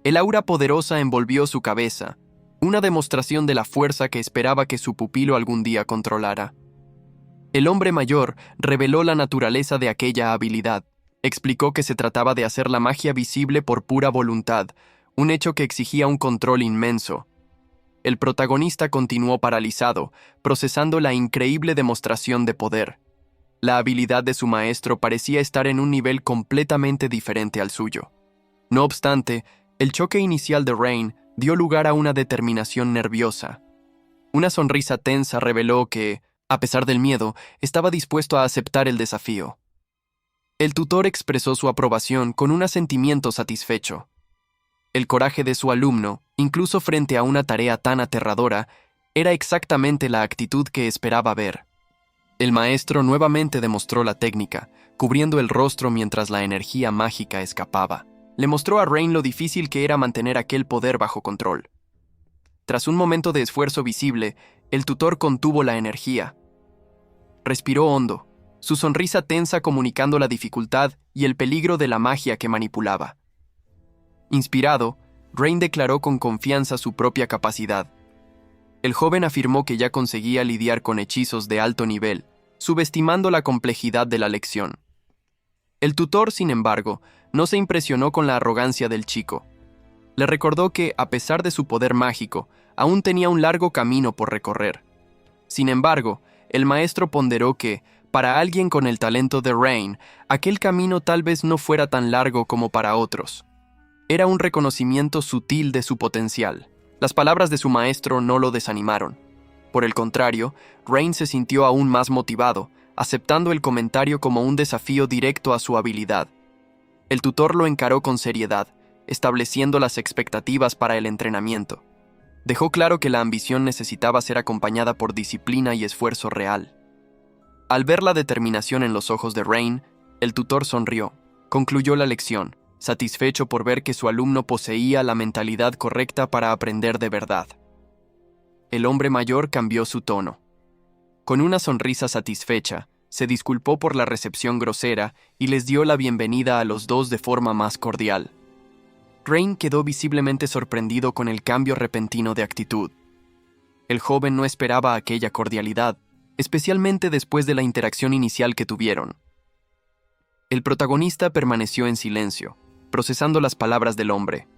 El aura poderosa envolvió su cabeza, una demostración de la fuerza que esperaba que su pupilo algún día controlara. El hombre mayor reveló la naturaleza de aquella habilidad. Explicó que se trataba de hacer la magia visible por pura voluntad, un hecho que exigía un control inmenso. El protagonista continuó paralizado, procesando la increíble demostración de poder. La habilidad de su maestro parecía estar en un nivel completamente diferente al suyo. No obstante, el choque inicial de Rain dio lugar a una determinación nerviosa. Una sonrisa tensa reveló que, a pesar del miedo, estaba dispuesto a aceptar el desafío. El tutor expresó su aprobación con un asentimiento satisfecho. El coraje de su alumno, incluso frente a una tarea tan aterradora, era exactamente la actitud que esperaba ver. El maestro nuevamente demostró la técnica, cubriendo el rostro mientras la energía mágica escapaba. Le mostró a Rain lo difícil que era mantener aquel poder bajo control. Tras un momento de esfuerzo visible, el tutor contuvo la energía. Respiró hondo, su sonrisa tensa comunicando la dificultad y el peligro de la magia que manipulaba. Inspirado, Rain declaró con confianza su propia capacidad. El joven afirmó que ya conseguía lidiar con hechizos de alto nivel, subestimando la complejidad de la lección. El tutor, sin embargo, no se impresionó con la arrogancia del chico. Le recordó que, a pesar de su poder mágico, aún tenía un largo camino por recorrer. Sin embargo, el maestro ponderó que, para alguien con el talento de Rain, aquel camino tal vez no fuera tan largo como para otros. Era un reconocimiento sutil de su potencial. Las palabras de su maestro no lo desanimaron. Por el contrario, Rain se sintió aún más motivado, aceptando el comentario como un desafío directo a su habilidad. El tutor lo encaró con seriedad, estableciendo las expectativas para el entrenamiento. Dejó claro que la ambición necesitaba ser acompañada por disciplina y esfuerzo real. Al ver la determinación en los ojos de Rain, el tutor sonrió. Concluyó la lección, satisfecho por ver que su alumno poseía la mentalidad correcta para aprender de verdad. El hombre mayor cambió su tono. Con una sonrisa satisfecha, se disculpó por la recepción grosera y les dio la bienvenida a los dos de forma más cordial. Rain quedó visiblemente sorprendido con el cambio repentino de actitud. El joven no esperaba aquella cordialidad, especialmente después de la interacción inicial que tuvieron. El protagonista permaneció en silencio, procesando las palabras del hombre.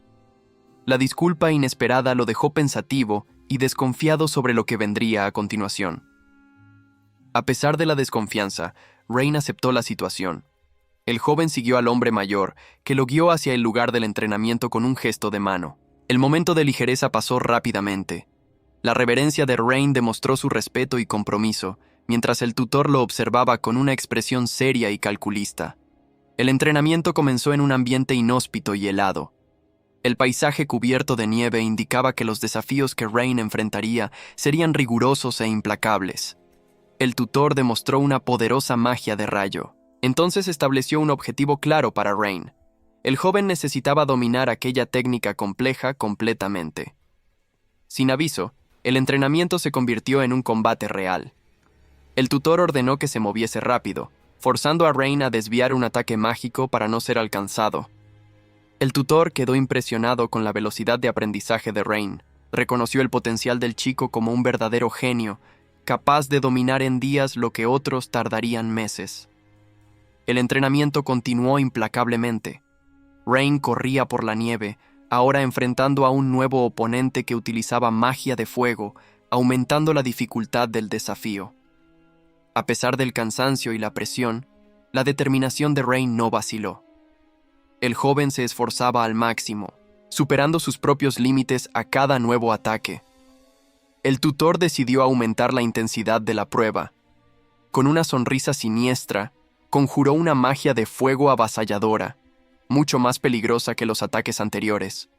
La disculpa inesperada lo dejó pensativo y desconfiado sobre lo que vendría a continuación. A pesar de la desconfianza, Rain aceptó la situación. El joven siguió al hombre mayor, que lo guió hacia el lugar del entrenamiento con un gesto de mano. El momento de ligereza pasó rápidamente. La reverencia de Rain demostró su respeto y compromiso, mientras el tutor lo observaba con una expresión seria y calculista. El entrenamiento comenzó en un ambiente inhóspito y helado. El paisaje cubierto de nieve indicaba que los desafíos que Rain enfrentaría serían rigurosos e implacables. El tutor demostró una poderosa magia de rayo. Entonces estableció un objetivo claro para Rain. El joven necesitaba dominar aquella técnica compleja completamente. Sin aviso, el entrenamiento se convirtió en un combate real. El tutor ordenó que se moviese rápido, forzando a Rain a desviar un ataque mágico para no ser alcanzado. El tutor quedó impresionado con la velocidad de aprendizaje de Rain. Reconoció el potencial del chico como un verdadero genio, capaz de dominar en días lo que otros tardarían meses. El entrenamiento continuó implacablemente. Rain corría por la nieve, ahora enfrentando a un nuevo oponente que utilizaba magia de fuego, aumentando la dificultad del desafío. A pesar del cansancio y la presión, la determinación de Rain no vaciló. El joven se esforzaba al máximo, superando sus propios límites a cada nuevo ataque. El tutor decidió aumentar la intensidad de la prueba. Con una sonrisa siniestra, conjuró una magia de fuego avasalladora, mucho más peligrosa que los ataques anteriores.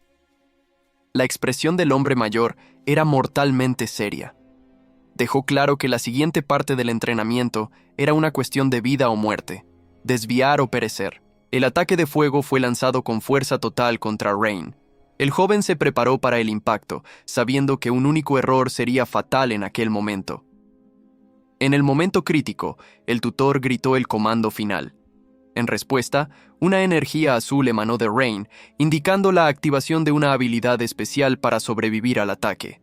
La expresión del hombre mayor era mortalmente seria. Dejó claro que la siguiente parte del entrenamiento era una cuestión de vida o muerte, desviar o perecer. El ataque de fuego fue lanzado con fuerza total contra Rain. El joven se preparó para el impacto, sabiendo que un único error sería fatal en aquel momento. En el momento crítico, el tutor gritó el comando final. En respuesta, una energía azul emanó de Rain, indicando la activación de una habilidad especial para sobrevivir al ataque.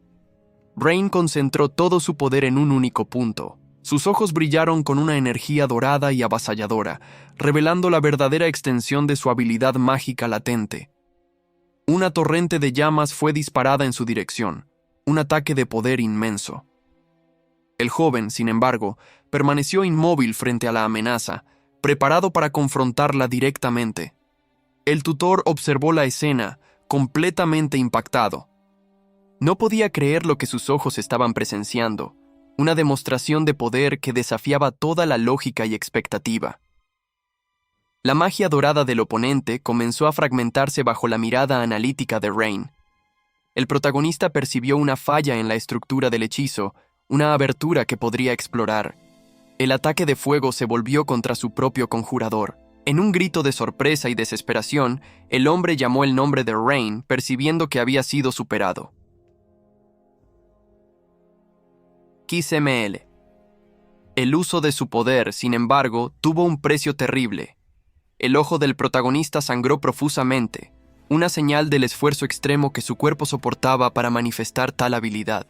Rain concentró todo su poder en un único punto. Sus ojos brillaron con una energía dorada y avasalladora, revelando la verdadera extensión de su habilidad mágica latente. Una torrente de llamas fue disparada en su dirección, un ataque de poder inmenso. El joven, sin embargo, permaneció inmóvil frente a la amenaza, preparado para confrontarla directamente. El tutor observó la escena, completamente impactado. No podía creer lo que sus ojos estaban presenciando, una demostración de poder que desafiaba toda la lógica y expectativa. La magia dorada del oponente comenzó a fragmentarse bajo la mirada analítica de Rain. El protagonista percibió una falla en la estructura del hechizo, una abertura que podría explorar. El ataque de fuego se volvió contra su propio conjurador. En un grito de sorpresa y desesperación, el hombre llamó el nombre de Rain, percibiendo que había sido superado. XML. El uso de su poder, sin embargo, tuvo un precio terrible. El ojo del protagonista sangró profusamente, una señal del esfuerzo extremo que su cuerpo soportaba para manifestar tal habilidad.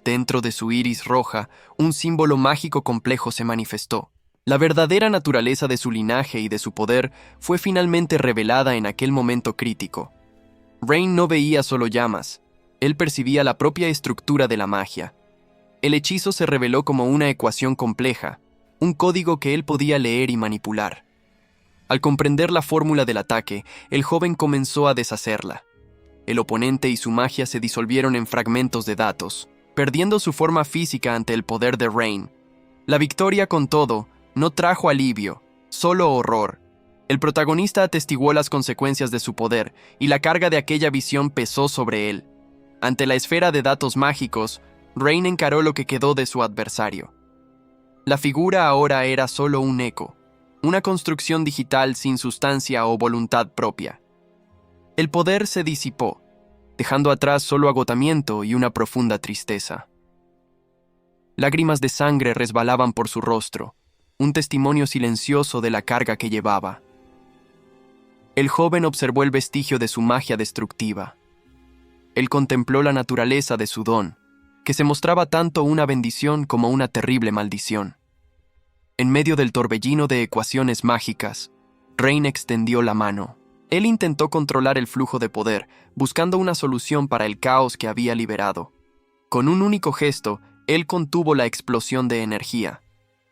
Dentro de su iris roja, un símbolo mágico complejo se manifestó. La verdadera naturaleza de su linaje y de su poder fue finalmente revelada en aquel momento crítico. Rain no veía solo llamas, él percibía la propia estructura de la magia. El hechizo se reveló como una ecuación compleja, un código que él podía leer y manipular. Al comprender la fórmula del ataque, el joven comenzó a deshacerla. El oponente y su magia se disolvieron en fragmentos de datos, perdiendo su forma física ante el poder de Rain. La victoria, con todo, no trajo alivio, solo horror. El protagonista atestiguó las consecuencias de su poder, y la carga de aquella visión pesó sobre él. Ante la esfera de datos mágicos, Rain encaró lo que quedó de su adversario. La figura ahora era solo un eco, una construcción digital sin sustancia o voluntad propia. El poder se disipó, dejando atrás solo agotamiento y una profunda tristeza. Lágrimas de sangre resbalaban por su rostro, un testimonio silencioso de la carga que llevaba. El joven observó el vestigio de su magia destructiva. Él contempló la naturaleza de su don, que se mostraba tanto una bendición como una terrible maldición. En medio del torbellino de ecuaciones mágicas, Rain extendió la mano. Él intentó controlar el flujo de poder, buscando una solución para el caos que había liberado. Con un único gesto, él contuvo la explosión de energía.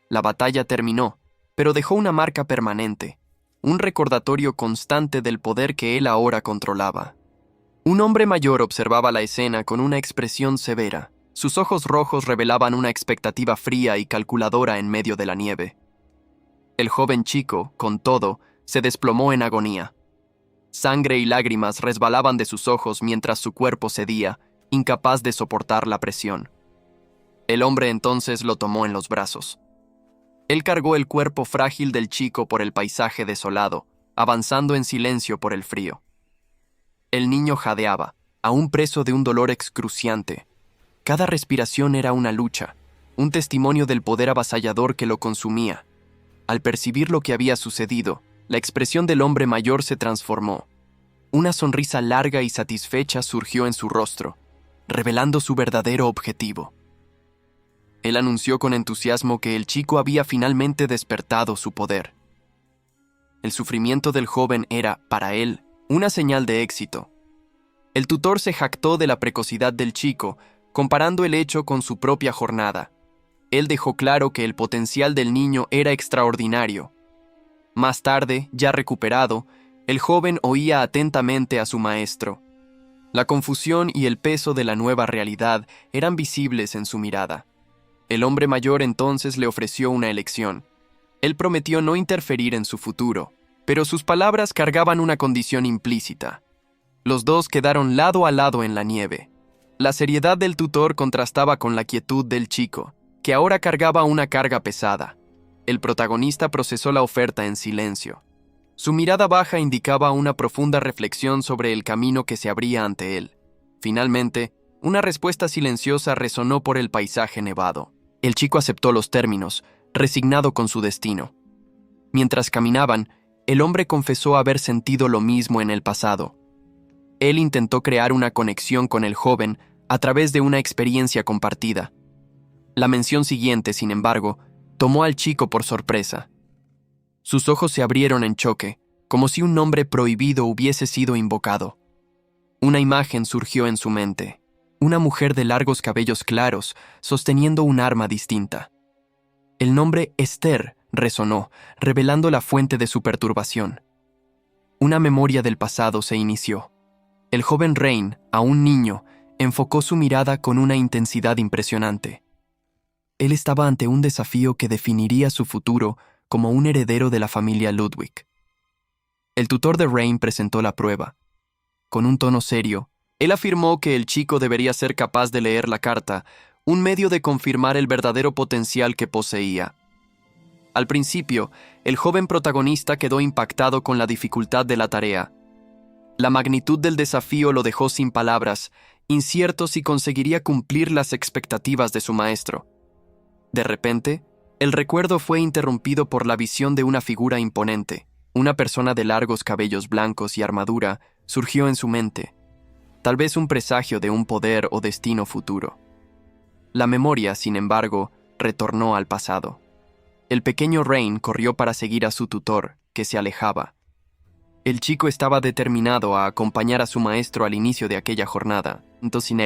La batalla terminó, pero dejó una marca permanente, un recordatorio constante del poder que él ahora controlaba. Un hombre mayor observaba la escena con una expresión severa. Sus ojos rojos revelaban una expectativa fría y calculadora en medio de la nieve. El joven chico, con todo, se desplomó en agonía. Sangre y lágrimas resbalaban de sus ojos mientras su cuerpo cedía, incapaz de soportar la presión. El hombre entonces lo tomó en los brazos. Él cargó el cuerpo frágil del chico por el paisaje desolado, avanzando en silencio por el frío. El niño jadeaba, aún preso de un dolor excruciante. Cada respiración era una lucha, un testimonio del poder avasallador que lo consumía. Al percibir lo que había sucedido, la expresión del hombre mayor se transformó. Una sonrisa larga y satisfecha surgió en su rostro, revelando su verdadero objetivo. Él anunció con entusiasmo que el chico había finalmente despertado su poder. El sufrimiento del joven era, para él, una señal de éxito. El tutor se jactó de la precocidad del chico, comparando el hecho con su propia jornada. Él dejó claro que el potencial del niño era extraordinario. Más tarde, ya recuperado, el joven oía atentamente a su maestro. La confusión y el peso de la nueva realidad eran visibles en su mirada. El hombre mayor entonces le ofreció una elección. Él prometió no interferir en su futuro, pero sus palabras cargaban una condición implícita. Los dos quedaron lado a lado en la nieve. La seriedad del tutor contrastaba con la quietud del chico, que ahora cargaba una carga pesada. El protagonista procesó la oferta en silencio. Su mirada baja indicaba una profunda reflexión sobre el camino que se abría ante él. Finalmente, una respuesta silenciosa resonó por el paisaje nevado. El chico aceptó los términos, resignado con su destino. Mientras caminaban, el hombre confesó haber sentido lo mismo en el pasado. Él intentó crear una conexión con el joven a través de una experiencia compartida. La mención siguiente, sin embargo, tomó al chico por sorpresa. Sus ojos se abrieron en choque, como si un nombre prohibido hubiese sido invocado. Una imagen surgió en su mente. Una mujer de largos cabellos claros, sosteniendo un arma distinta. El nombre Esther resonó, revelando la fuente de su perturbación. Una memoria del pasado se inició. El joven Rain, aún niño, enfocó su mirada con una intensidad impresionante. Él estaba ante un desafío que definiría su futuro como un heredero de la familia Ludwig. El tutor de Rain presentó la prueba. Con un tono serio, él afirmó que el chico debería ser capaz de leer la carta, un medio de confirmar el verdadero potencial que poseía. Al principio, el joven protagonista quedó impactado con la dificultad de la tarea. La magnitud del desafío lo dejó sin palabras, incierto si conseguiría cumplir las expectativas de su maestro. De repente, el recuerdo fue interrumpido por la visión de una figura imponente. Una persona de largos cabellos blancos y armadura surgió en su mente, tal vez un presagio de un poder o destino futuro. La memoria, sin embargo, retornó al pasado. El pequeño Rain corrió para seguir a su tutor, que se alejaba. El chico estaba determinado a acompañar a su maestro al inicio de aquella jornada, sin